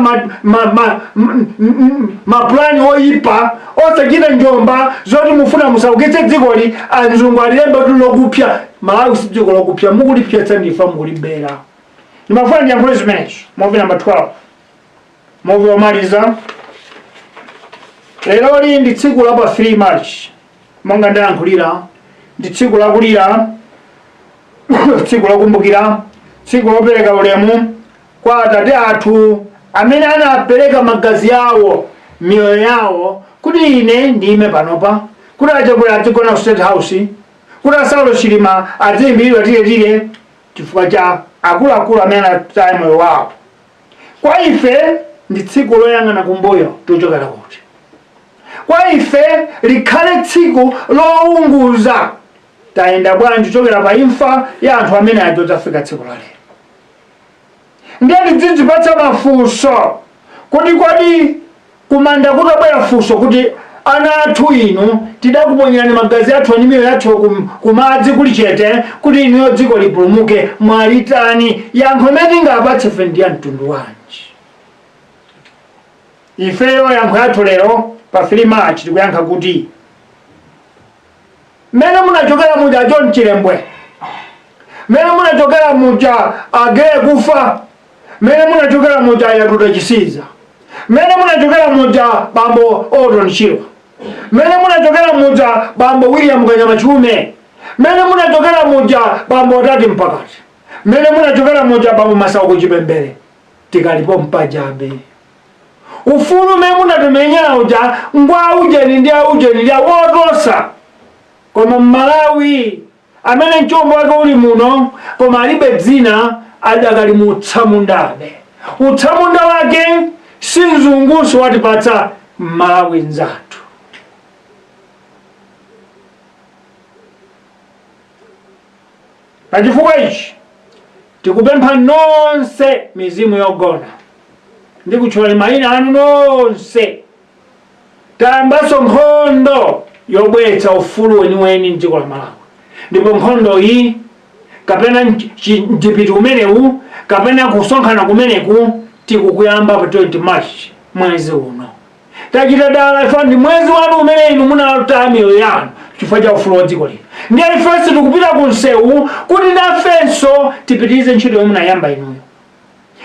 maplani oyipa, osachita njomba zoti mufuna musaukitse dzikoli azungu alilemba kuti lokupsa. Malawi si dziko lokupsa, mukulipsa ndifa mukulibera. Ndimafuna ndiyankhule zimenezo. Movie number 12. Movie womaliza. Lero ndi tsiku la pa 3 March. Monga ndayankhulira ndi tsiku lakulira, tsiku lakumbukira, tsiku lopereka ulemu kwa atate athu amene anapereka magazi yawo, miyoyo yawo kuti ine ndime panopa, kuti achakwera adzigona ku State House, kuti Saulo Chilima adziyimbidwa tire chifukwa cha akuluakulu amene anataya moyo wawo. Kwa ife ndi tsiku loyang'ana kumbuyo tochokera kuti. Kwa ife likhale tsiku lowunguza tayenda bwanji kuchokera pa imfa ya anthu amene adzafika tsiku la lero. Ndiye tidzipatsa mafunso kuti kodi kumanda kutabwera funso kuti ana athu inu tidakuponyerani magazi athu ani miyoyo yathu kumadzi kuli chete kuti inuyo dziko lipulumuke, mwalitani? Yankho limene tingapatse ife ndi ya mtundu wanji? Ifeyo yankho yathu lero pa 3 March tikuyankha kuti mmene munachokera muja John Chilembwe, mmene munachokera muja Agere Kufa, mmene munachokera muja Yatuta Chisiza, mmene munachokera muja Bambo Odon Chilwa, mmene munachokera muja Bambo William Kanyamachume, mmene munachokera muja Bambo Tati Mpakati, mmene munachokera muja Bambo Masauko Chipembere, tikalipo mpajabe. Ufulu mmene munatumenyera uja ngwa ujeni ndi wotosa. Koma Malawi amene mchombo wake uli muno koma alibe dzina adakali mu utsamundabe. Utsamunda wake si mzunguso watipatsa Malawi nzathu. Pachifukwa ichi tikupempha nonse mizimu yogona ndi kutchula mayina anu nonse, tayambaso nkhondo yobweretsa ufulu weniweni mdziko la Malawi. Ndipo nkhondo iyi kapena mdipiti umenewu kapena kusonkhana kumeneku tikukuyamba pa 20 March mwezi uno. Tachita dala ife ndi mwezi wanu umene inu munataya miyoyo yanu chifukwa cha ufulu wa dziko lino. Ndiye ifenso tikupita ku msewu kuti nafenso tipitirize ntchito yomwe munayamba inuyo.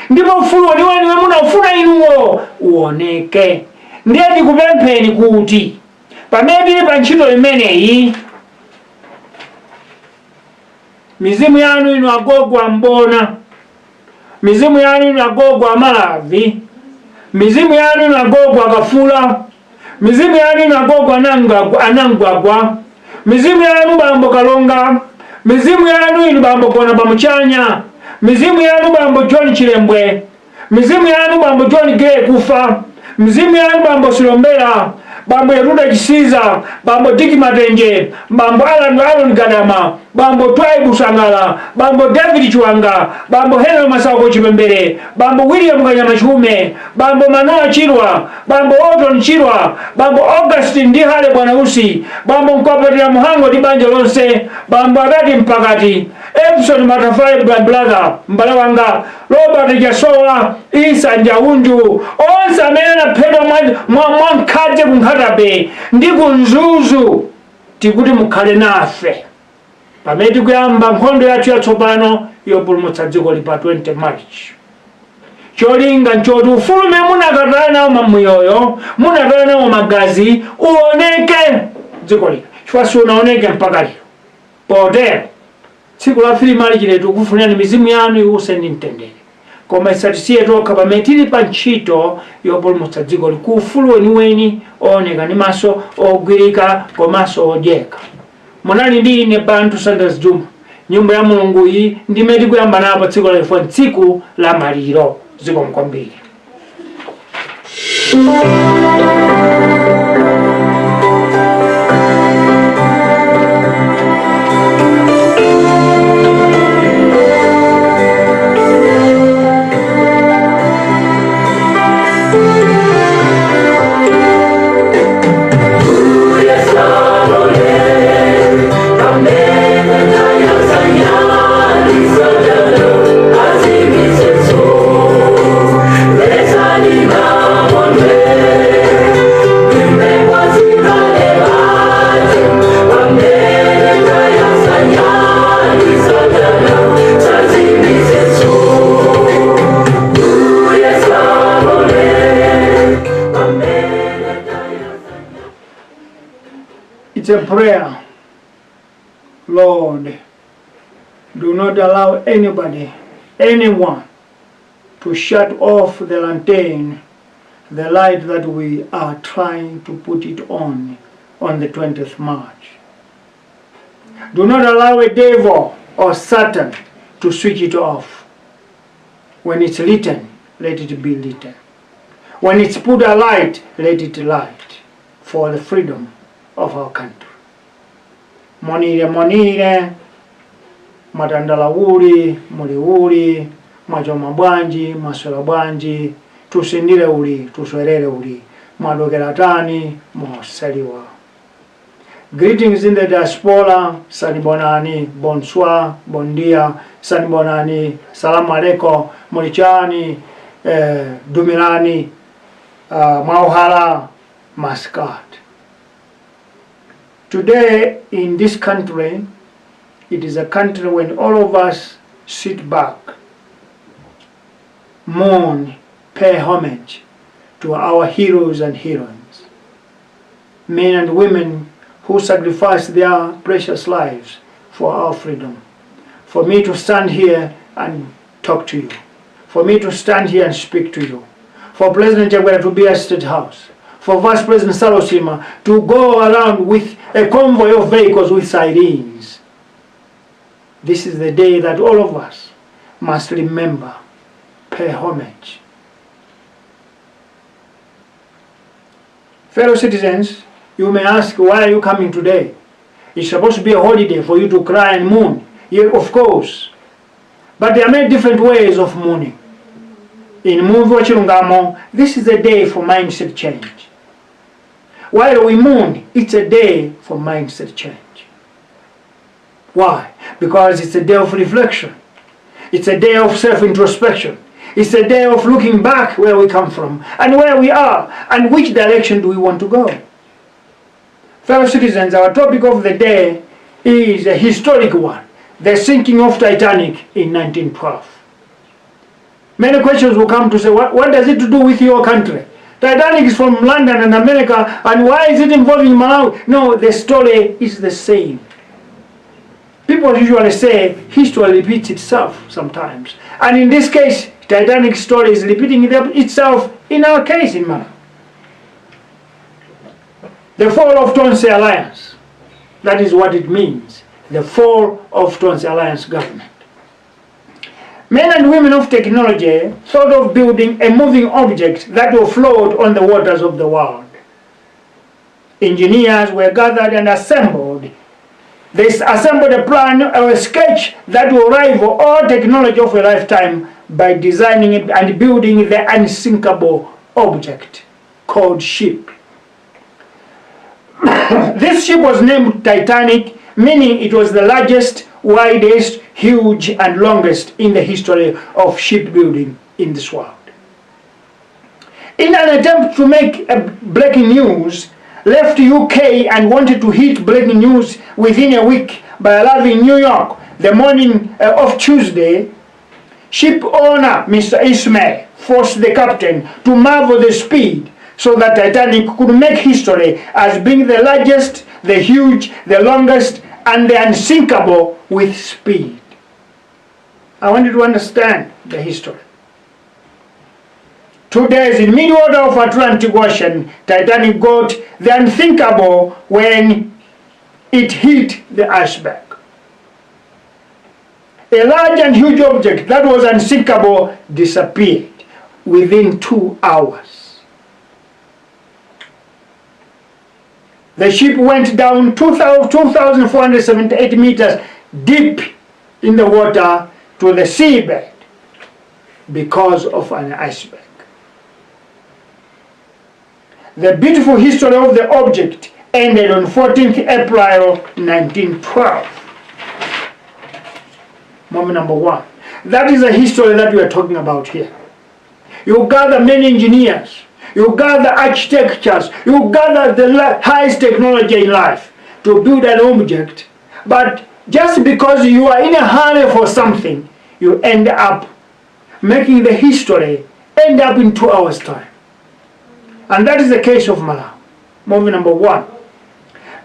Ndipo ufulu weniweni munafuna inuwo uoneke. Ndiye tikupempheni kuti pamene tili pa ntchito imeneyi mizimu yanu inu agogo ambona, mizimu yanu inu agogo amalavi, mizimu yanu inu agogo akafula, mizimu yanu inu agogo anangwagwa, mizimu yanu Bambo Kalonga, mizimu yanu inu Bambo Kona Pamuchanya, mizimu yanu Bambo John Chilembwe, mizimu yanu Bambo John Gere Kufa, mizimu yanu Bambo Silombera, Bambo Yatuta Chisiza, Bambo Tiki Matenje, Bambo Alan Gadama, Bambo Twai Busangala, Bambo David Chwanga, Bambo Henry Masauko Chipembere, Bambo William Kanyamachume, Bambo Manoa Chilwa, Bambo Odon Chilwa, Bambo Augustine Ndihale Bwana Usi, Bambo Nkopetera Muhango Dibanja Lonse, Bambo Adati Mpakati, Epson Matafai Brother, Mbalawanga, Robert Jasowa, Isa Njaunju, onse amene anaphedwa mwankhaje kunkhatabe ndi kunzuzu, tikuti mukhale nafe pamene tikuyamba nkhondo yathu yatsopano yopulumutsa dziko li pa 20 March. cholinga nchoti ufulume munakatala nawo mamuyoyo, munakatala nawo magazi, uoneke dziko lino. Chifukwa siunaoneke mpaka lero. Potero tsiku la filimali chiletu kufunani mizimu yanu iwuse ndi mtendere. Koma isatisiye tokha pamene tili pa ntchito yopulumutsa dziko ku ufulu weniweni ooneka ndi maso, ogwirika komanso odyeka. Munali ndi ine Bantu Sanders Juma. Nyumba ya Mulungu iyi ndimene tikuyamba napo tsiku la lero, tsiku la maliro. Zikomo kwambiri. It's a prayer. Lord, do not allow anybody, anyone, to shut off the lantern, the light that we are trying to put it on the 20th March. Do not allow a devil or Satan to switch it off. When it's lit, let it be lit. When it's put a light, let it light for the freedom of our country. Monire, matandala uli, muli, machoma bwanji, maswela bwanji, tusindire uli, tuswerere uli, mwadokera tani, mosaliwa. Greetings in the diaspora, sanibonani, bonsoir, bon dia, sanibonani, salamu alaikum, mulichani, dumilani, mauhala, maskat. Today in this country, it is a country when all of us sit back, mourn, pay homage to our heroes and heroines, men and women who sacrificed their precious lives for our freedom. For me to stand here and talk to you, for me to stand here and speak to you, for President Chagwera to be at State House, for Vice President Salosima to go around with a convoy of vehicles with sirens. This is the day that all of us must remember, pay homage. Fellow citizens, you may ask, why are you coming today? It's supposed to be a holiday for you to cry and mourn. Yeah, of course. But there are many different ways of mourning. In Muvi Wachilungamo, this is a day for mindset change. While we mourn, it's a day for mindset change. Why? Because it's a day of reflection. It's a day of self-introspection. It's a day of looking back where we come from and where we are and which direction do we want to go. Fellow citizens, our topic of the day is a historic one, the sinking of Titanic in 1912. Many questions will come to say, what does it to do with your country? Titanic is from London and America, and why is it involving Malawi? No, the story is the same. People usually say history repeats itself sometimes. And in this case, Titanic story is repeating itself in our case in Malawi. The fall of TONSE Alliance. That is what it means. The fall of TONSE Alliance government. Men and women of technology thought of building a moving object that will float on the waters of the world. Engineers were gathered and assembled. They assembled a plan or a sketch that will rival all technology of a lifetime by designing and building the unsinkable object called ship. This ship was named Titanic, meaning it was the largest, widest, huge and longest in the history of shipbuilding in this world. In an attempt to make breaking news, left UK and wanted to hit breaking news within a week by arriving in New York the morning of Tuesday, Ship owner Mr. Ismail forced the captain to marvel the speed so that Titanic could make history as being the largest, the huge, the longest, and the unsinkable with speed. I want you to understand the history. 2 days in mid-water of Atlantic Ocean, Titanic got the unthinkable when it hit the iceberg. A large and huge object that was unsinkable disappeared within 2 hours. The ship went down 2,478 meters deep in the water to the seabed because of an iceberg. The beautiful history of the object ended on 14th April 1912. Moment number 1. That is the history that we are talking about here. You gather many engineers, you gather architectures, you gather the highest technology in life to build an object, but just because you are in a hurry for something, you end up making the history end up in 2 hours' time. And that is the case of Malawi. Movie number 1.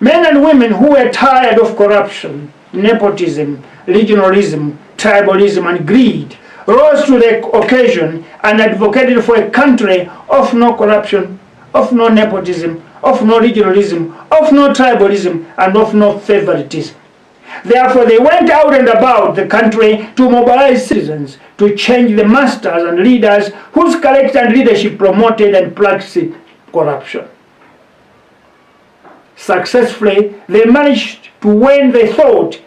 Men and women who were tired of corruption, nepotism, regionalism, tribalism, and greed rose to the occasion and advocated for a country of no corruption, of no nepotism, of no regionalism, of no tribalism, and of no favoritism. Therefore, they went out and about the country to mobilize citizens to change the masters and leaders whose character and leadership promoted and practiced corruption. Successfully, they managed to win they thought.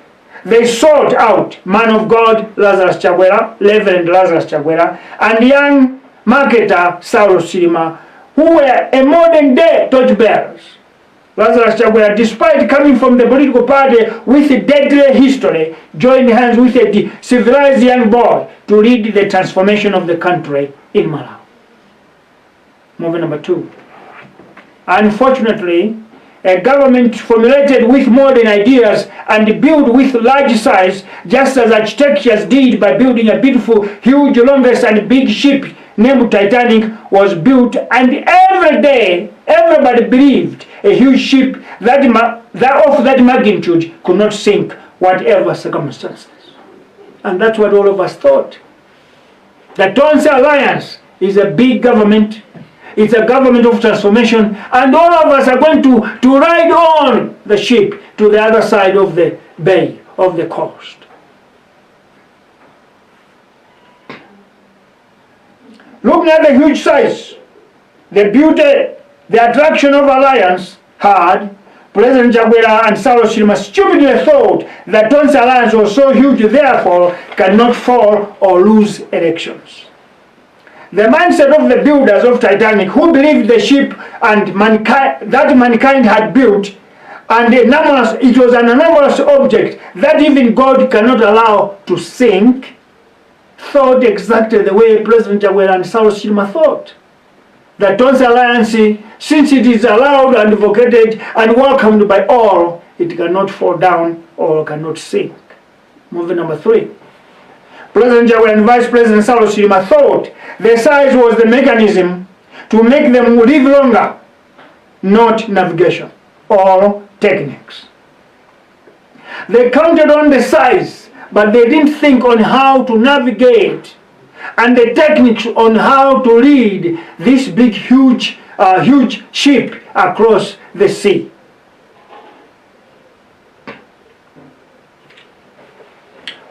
They sought out man of God Lazarus Chakwera, Reverend Lazarus Chakwera, and young marketer Saulo Silima, who were a modern day torchbearers. Lazarus Chakwera, despite coming from the political party with a deadly history, joined hands with a civilized young boy to lead the transformation of the country in Malawi. Movie number 2. Unfortunately, a government formulated with modern ideas and built with large size, just as architects did by building a beautiful, huge, longest and big ship named Titanic was built, and every day everybody believed a huge ship that of that magnitude could not sink whatever circumstances. And that's what all of us thought. The TONSE Alliance is a big government. It's a government of transformation, and all of us are going to ride on the ship to the other side of the bay, of the coast. Looking at the huge size, the beauty, the attraction of Alliance had, President Chakwera and Saulo Silima stupidly thought that TONSE Alliance was so huge, therefore cannot fall or lose elections. The mindset of the builders of Titanic, who believed the ship and mankind had built, and it was an anomalous object that even God cannot allow to sink, thought exactly the way President Chakwera and Saulo Silima thought. The TONSE Alliance, since it is allowed and advocated and welcomed by all, it cannot fall down or cannot sink. Movie number 3. President Chakwera and Vice President Saulo Silima thought the size was the mechanism to make them live longer, not navigation or techniques. They counted on the size, but they didn't think on how to navigate and the techniques on how to lead this big, huge ship across the sea.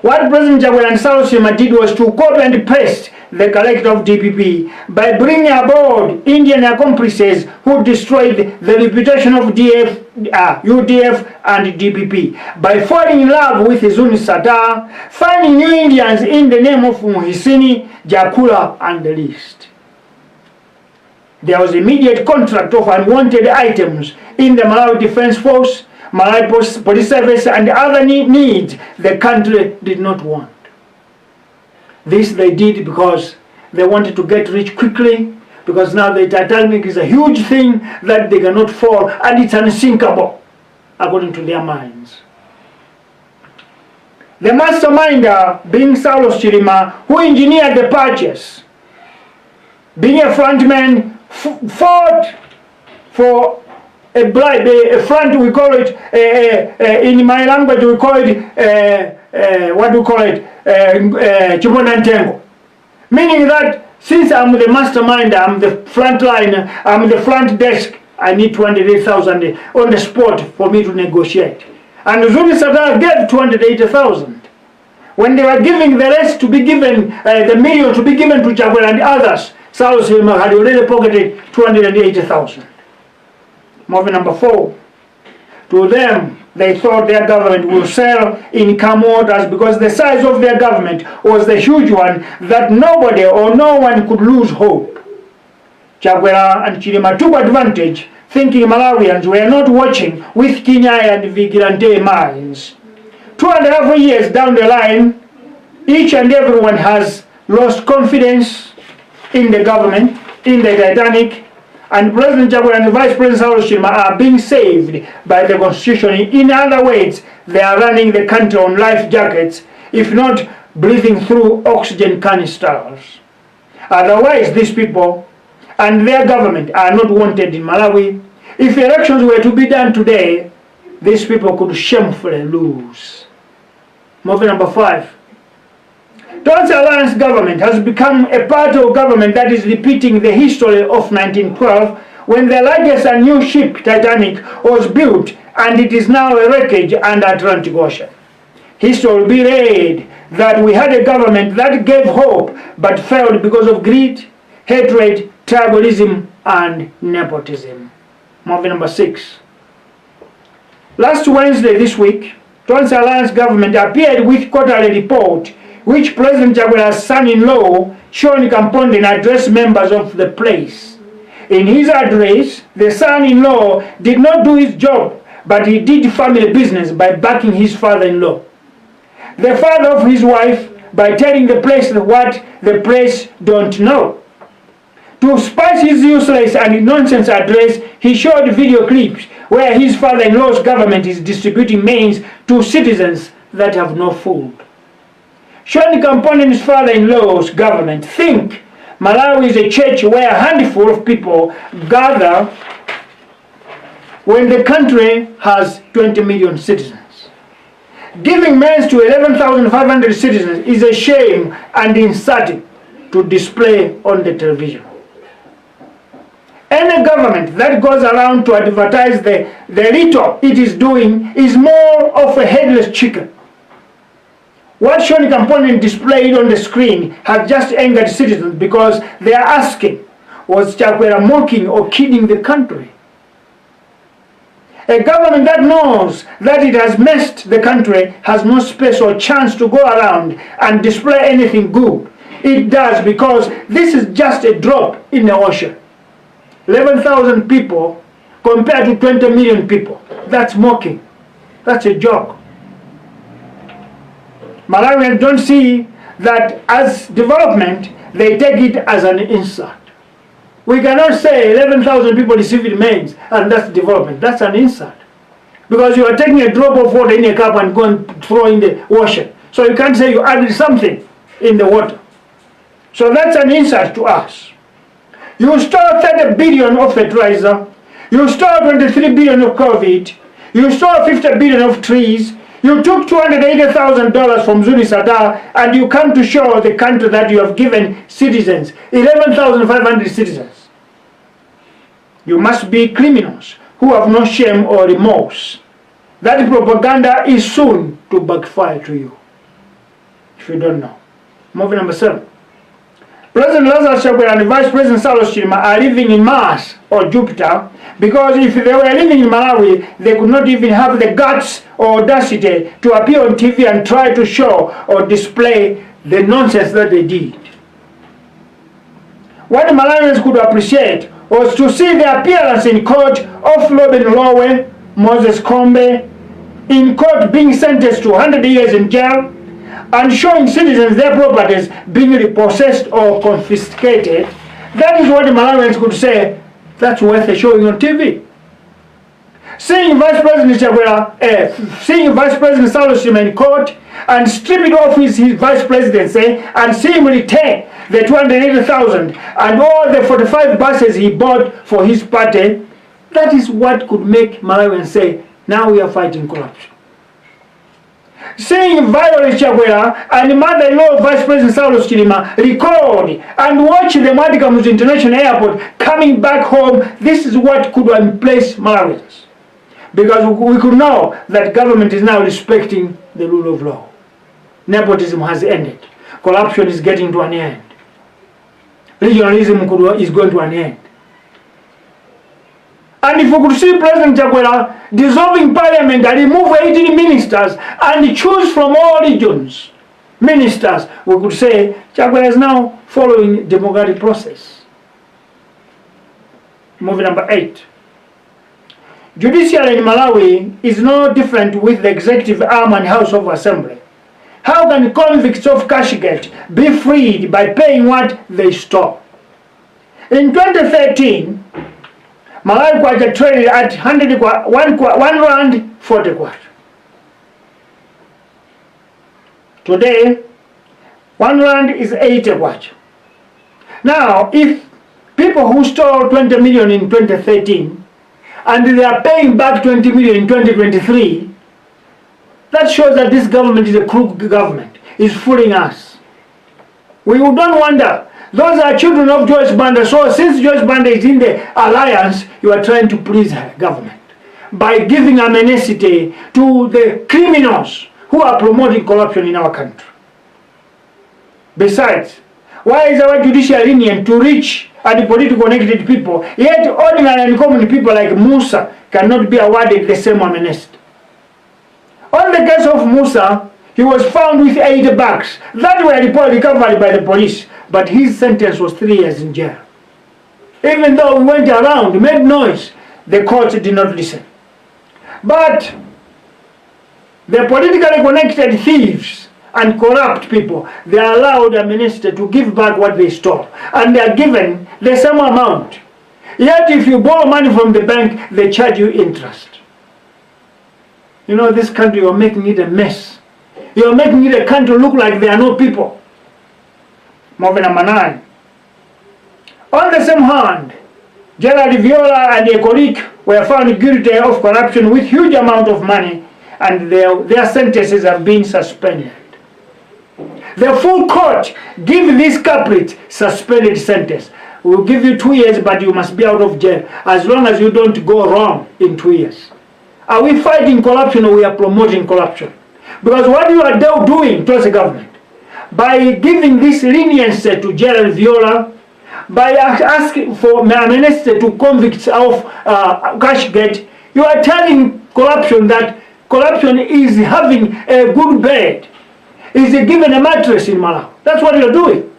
What President Chakwera and Saulo Silima did was to copy and paste the character of DPP by bringing aboard Indian accomplices who destroyed the reputation of UDF and DPP by falling in love with Zuni Sata, finding new Indians in the name of Muhisini, Jakula, and the list. There was immediate contract of unwanted items in the Malawi Defense Force, Malawi Police Service, and other needs the country did not want. This they did because they wanted to get rich quickly, because now the Titanic is a huge thing that they cannot fall, and it's unsinkable, according to their minds. The masterminder being Saulos Chilima, who engineered the purchase, being a frontman, fought for a bribe, a front, we call it, in my language we call it, what do we call it, Chimonantengo. Meaning that since I'm the mastermind, I'm the front line, I'm the front desk, I need 280,000 on the spot for me to negotiate. And Zuni Sadar gave 280,000. When they were giving the rest to be given, the million to be given to Chagwera and others, Saulos Chilima had already pocketed 280,000. Movie number 4. To them, they thought their government will sell in calm waters because the size of their government was the huge one that nobody or no one could lose hope. Chagwera and Chilima took advantage, thinking Malawians were not watching with keen eye and vigilante minds. 2.5 years down the line, each and everyone has lost confidence in the government, in the TITANIC, and President Chagwera and Vice President Saulos Chilima are being saved by the Constitution. In other words, they are running the country on life jackets, if not breathing through oxygen canisters. Otherwise, these people and their government are not wanted in Malawi. If elections were to be done today, these people could shamefully lose. Movie number 5. TONSE Alliance government has become a part of government that is repeating the history of 1912, when the largest and new ship, Titanic, was built, and it is now a wreckage under Atlantic Ocean. History will be read that we had a government that gave hope but failed because of greed, hatred, tribalism, and nepotism. Movie number 6. Last Wednesday this week, TONSE Alliance government appeared with quarterly report which President Chagwera's son-in-law, Sean Kamponden, addressed members of the place. In his address, the son-in-law did not do his job, but he did family business by backing his father-in-law. The father of his wife, by telling the place what the press don't know. To spice his useless and nonsense address, he showed video clips where his father-in-law's government is distributing means to citizens that have no food. Sean Kamponden's father-in-law's government think Malawi is a church where a handful of people gather when the country has 20 million citizens. Giving means to 11,500 citizens is a shame and insulting to display on the television. Any government that goes around to advertise the little it is doing is more of a headless chicken. What Sean Kamponden displayed on the screen has just angered citizens because they are asking, was Chagwera mocking or kidding the country? A government that knows that it has messed the country has no space or chance to go around and display anything good. It does because this is just a drop in the ocean. 11,000 people compared to 20 million people. That's mocking. That's a joke. Malawians don't see that as development, they take it as an insult. We cannot say 11,000 people receiving means and that's development. That's an insult. Because you are taking a drop of water in a cup and go and throw in the ocean. So you can't say you added something in the water. So that's an insult to us. You stole 30 billion of fertilizer. You stole 23 billion of COVID. You stole 50 billion of trees. You took $280,000 from Zuni Sadar and you come to show the country that you have given citizens, 11,500 citizens. You must be criminals who have no shame or remorse. That propaganda is soon to backfire to you, if you don't know. Movie number 7. President Lazarus Chakwera and Vice President Saulos Chilima are living in Mars or Jupiter because if they were living in Malawi, they could not even have the guts or audacity to appear on TV and try to show or display the nonsense that they did. What Malawians could appreciate was to see the appearance in court of Robin Lowe, Moses Kombe, in court being sentenced to 100 years in jail, and showing citizens their properties being repossessed or confiscated. That is what the Malawians could say, that's worth showing on TV. seeing Vice President seeing Vice President Salusima in court and stripping off his vice presidency and see him retain the 280,000 and all the 45 buses he bought for his party, that is what could make Malawians say, now we are fighting corruption. Seeing Violet Chagwera and mother-in-law Vice President Saulos Chilima record and watch the Madikamus International Airport coming back home, this is what could replace Malawians. Because we could know that government is now respecting the rule of law. Nepotism has ended. Corruption is getting to an end. Regionalism is going to an end. And if we could see President Chagwera dissolving parliament and remove 18 ministers and choose from all regions ministers, we could say Chagwera is now following democratic process. Movie number 8. Judiciary in Malawi is no different with the executive arm and House of Assembly. How can convicts of Cashgate be freed by paying what they stole? In 2013, Malawi kwacha traded at 1 rand 40 kwacha. Today, 1 rand is 80 kwacha. Now, if people who stole 20 million in 2013 and they are paying back 20 million in 2023, that shows that this government is a crooked government, is fooling us. We don't wonder. Those are children of Joyce Banda. So since Joyce Banda is in the alliance, you are trying to please her government by giving amnesty to the criminals who are promoting corruption in our country. Besides, why is our judiciary lenient to rich and politically connected people, yet ordinary and common people like Musa cannot be awarded the same amnesty? On the case of Musa, he was found with 8 bags that were recovered by the police, but his sentence was 3 years in jail. Even though we went around, made noise, the court did not listen. But the politically connected thieves and corrupt people, they are allowed a minister to give back what they stole, and they are given the same amount. Yet if you borrow money from the bank, they charge you interest. You know, this country, you're making it a mess. You're making it a country look like there are no people. Movie number 9. On the same hand, Gerald Viola and a colleague were found guilty of corruption with huge amount of money, and their sentences have been suspended. The full court give this culprit suspended sentence. We'll give you 2 years, but you must be out of jail as long as you don't go wrong in 2 years. Are we fighting corruption or we are promoting corruption? Because what you are doing towards the government, by giving this leniency to Gerald Viola, by asking for amnesty to convicts of Cashgate, you are telling corruption that corruption is having a good bed, is given a mattress in Malawi. That's what you are doing.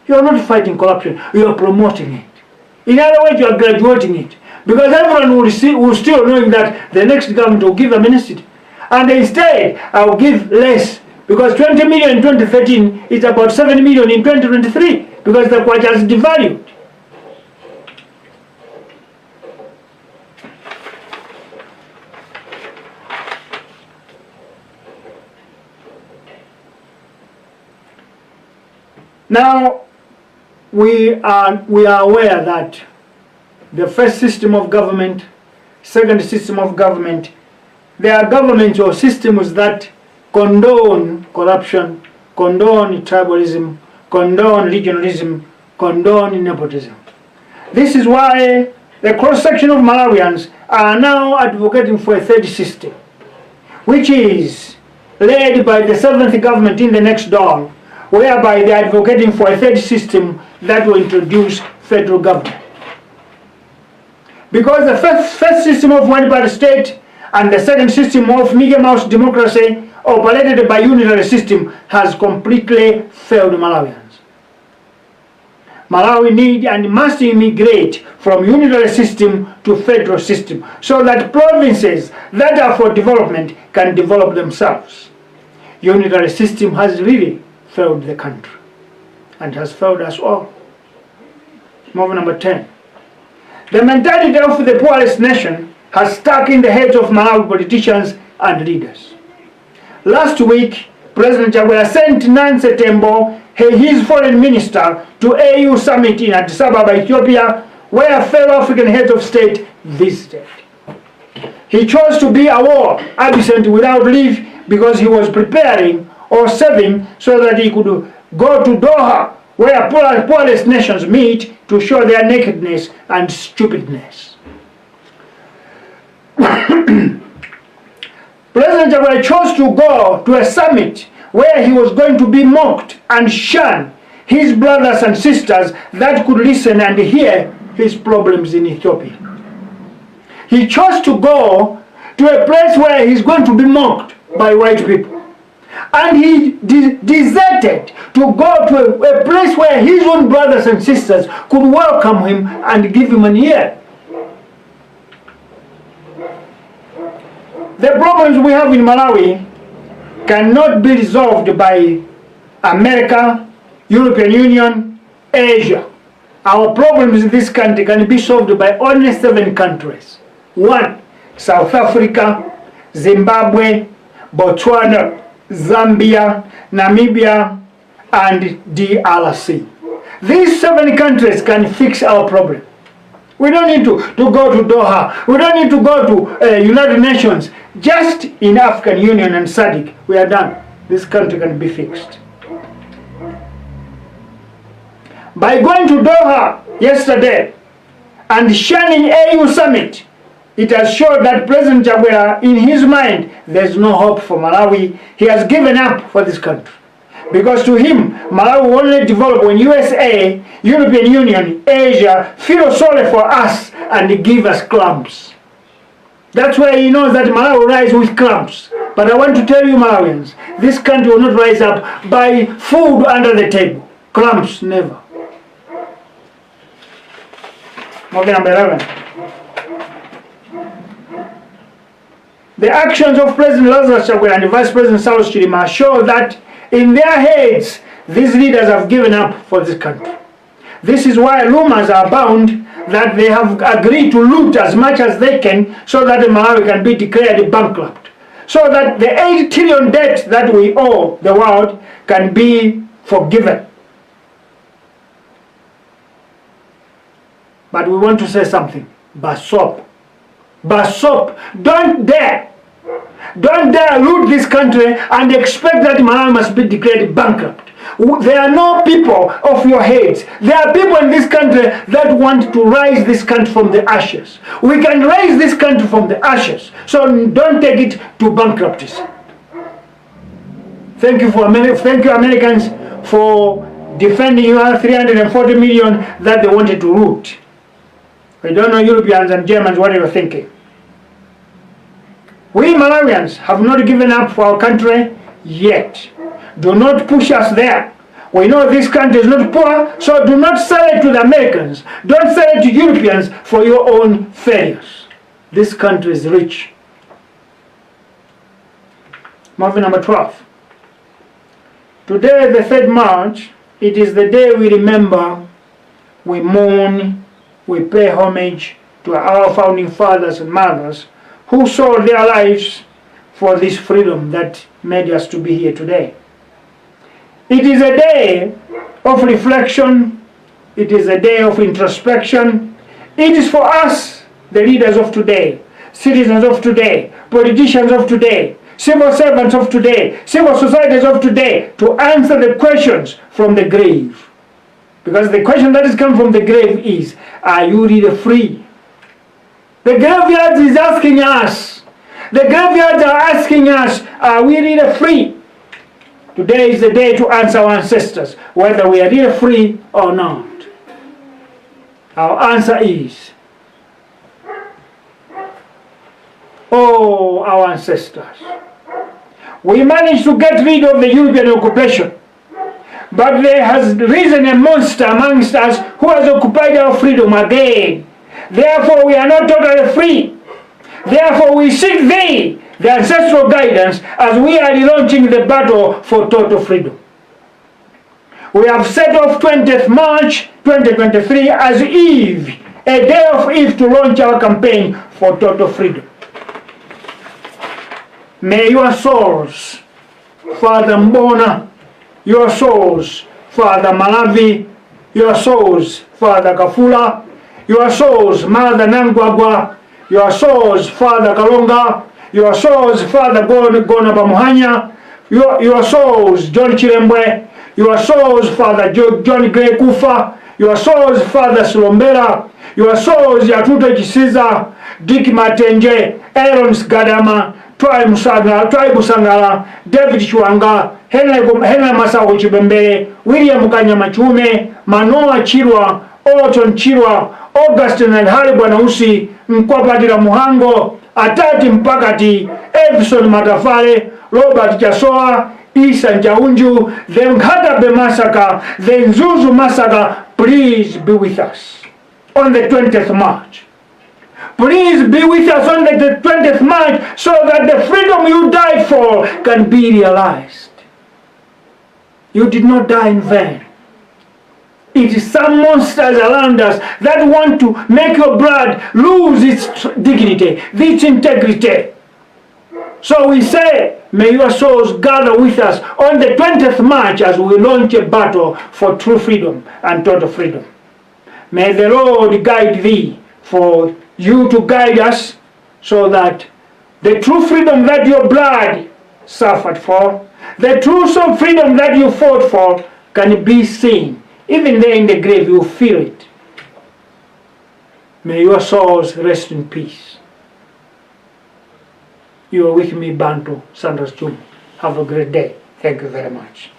You are not fighting corruption, you are promoting it. In other words, you are graduating it. Because everyone will still knowing that the next government will give amnesty. And instead, I will give less. Because 20 million in 2013 is about 7 million in 2023. Because the kwacha has devalued. Now, we are aware that the first system of government, second system of government, there are governments or systems that condone corruption, condone tribalism, condone regionalism, condone nepotism. This is why the cross-section of Malawians are now advocating for a third system, which is led by the 7th government in the next door, whereby they are advocating for a third system that will introduce federal government. Because the first system of one-party state and the second system of Mickey Mouse democracy operated by unitary system has completely failed Malawians. Malawi need and must immigrate from unitary system to federal system so that provinces that are for development can develop themselves. Unitary system has really failed the country and has failed us all. Movie number 10. The mentality of the poorest nation has stuck in the heads of Malawi politicians and leaders. Last week, President Chakwera sent Nancy Tembo, his foreign minister, to AU summit in Addis Ababa, Ethiopia, where fellow African heads of state visited. He chose to be a war absent without leave because he was preparing or saving so that he could go to Doha, where poorest nations meet, to show their nakedness and stupidness. President Chakwera chose to go to a summit where he was going to be mocked and shunned his brothers and sisters that could listen and hear his problems in Ethiopia. He chose to go to a place where he's going to be mocked by white people. And he deserted to go to a place where his own brothers and sisters could welcome him and give him an ear. The problems we have in Malawi cannot be resolved by America, European Union, Asia. Our problems in this country can be solved by only 7 countries. 1. South Africa, Zimbabwe, Botswana, Zambia, Namibia, and DRC. These 7 countries can fix our problem. We don't need to go to Doha. We don't need to go to United Nations. Just in African Union and SADC, we are done. This country can be fixed. By going to Doha yesterday and shunning AU summit, it has shown that President Chakwera, in his mind, there's no hope for Malawi. He has given up for this country. Because to him, Malawi will only develop when USA, European Union, Asia feel sorry for us and give us crumbs. That's why he knows that Malawi will rise with crumbs. But I want to tell you, Malawians, this country will not rise up by food under the table. Crumbs, never. Okay, number 11. The actions of President Lazarus Chakwera and Vice President Saulos Chilima show that in their heads, these leaders have given up for this country. This is why rumors are abound that they have agreed to loot as much as they can so that Malawi can be declared bankrupt. So that the 8 trillion debt that we owe the world can be forgiven. But we want to say something. Basop. Basop. Don't dare loot this country and expect that Malawi must be declared bankrupt. There are no people of your heads. There are people in this country that want to rise this country from the ashes. We can raise this country from the ashes. So don't take it to bankruptcy. Thank you, Americans, for defending your 340 million that they wanted to loot. I don't know, Europeans and Germans, what you're thinking. We Malawians have not given up for our country yet. Do not push us there. We know this country is not poor, so do not sell it to the Americans. Don't sell it to Europeans for your own failures. This country is rich. Movie number 12. Today, the 3rd March, it is the day we remember, we mourn, we pay homage to our founding fathers and mothers who sold their lives for this freedom that made us to be here today. It is a day of reflection. It is a day of introspection. It is for us, the leaders of today, citizens of today, politicians of today, civil servants of today, civil societies of today, to answer the questions from the grave. Because the question that is coming from the grave is, are you really free? The graveyard is asking us. The graveyards are asking us, are we really free? Today is the day to answer our ancestors, whether we are really free or not. Our answer is, oh, our ancestors. We managed to get rid of the European occupation, but there has risen a monster amongst us who has occupied our freedom again. Therefore, we are not totally free. Therefore, we seek thee, the ancestral guidance, as we are relaunching the battle for total freedom. We have set off 20th March 2023 as Eve, a day of Eve to launch our campaign for total freedom. May your souls, Father Mbona, your souls, Father Malavi, your souls, Father Kafula, your souls, Mother Nangwagwa, your souls, Father Kalonga, your souls, Father Gona Bamuhanya, your souls, John Chirembwe, your souls, Father John Gray Kufa, your souls, Father Slombera, your souls, Yatuto Chisiza, Dick Matenje, Aaron Gadama, Try Musangala, David Chwanga, Henry Masawo Chibembe, William Kanya Machume, Manoa Chirwa, Orton Chirwa, Augustine and Hari Bwanausi, Mkwapatira Muhango, Atati Mpakati, Edson Matafare, Robert Chasoa, Isa Njaunju, the Nkatabe massacre, the Nzuzu massacre. Please be with us on the 20th March. Please be with us on the 20th March so that the freedom you died for can be realized. You did not die in vain. It is some monsters around us that want to make your blood lose its dignity, its integrity. So we say, may your souls gather with us on the 20th March as we launch a battle for true freedom and total freedom. May the Lord guide thee, for you to guide us, so that the true freedom that your blood suffered for, the true freedom that you fought for, can be seen. Even there in the grave, you feel it. May your souls rest in peace. You are with me, Bantu Sanders Jum. Have a great day. Thank you very much.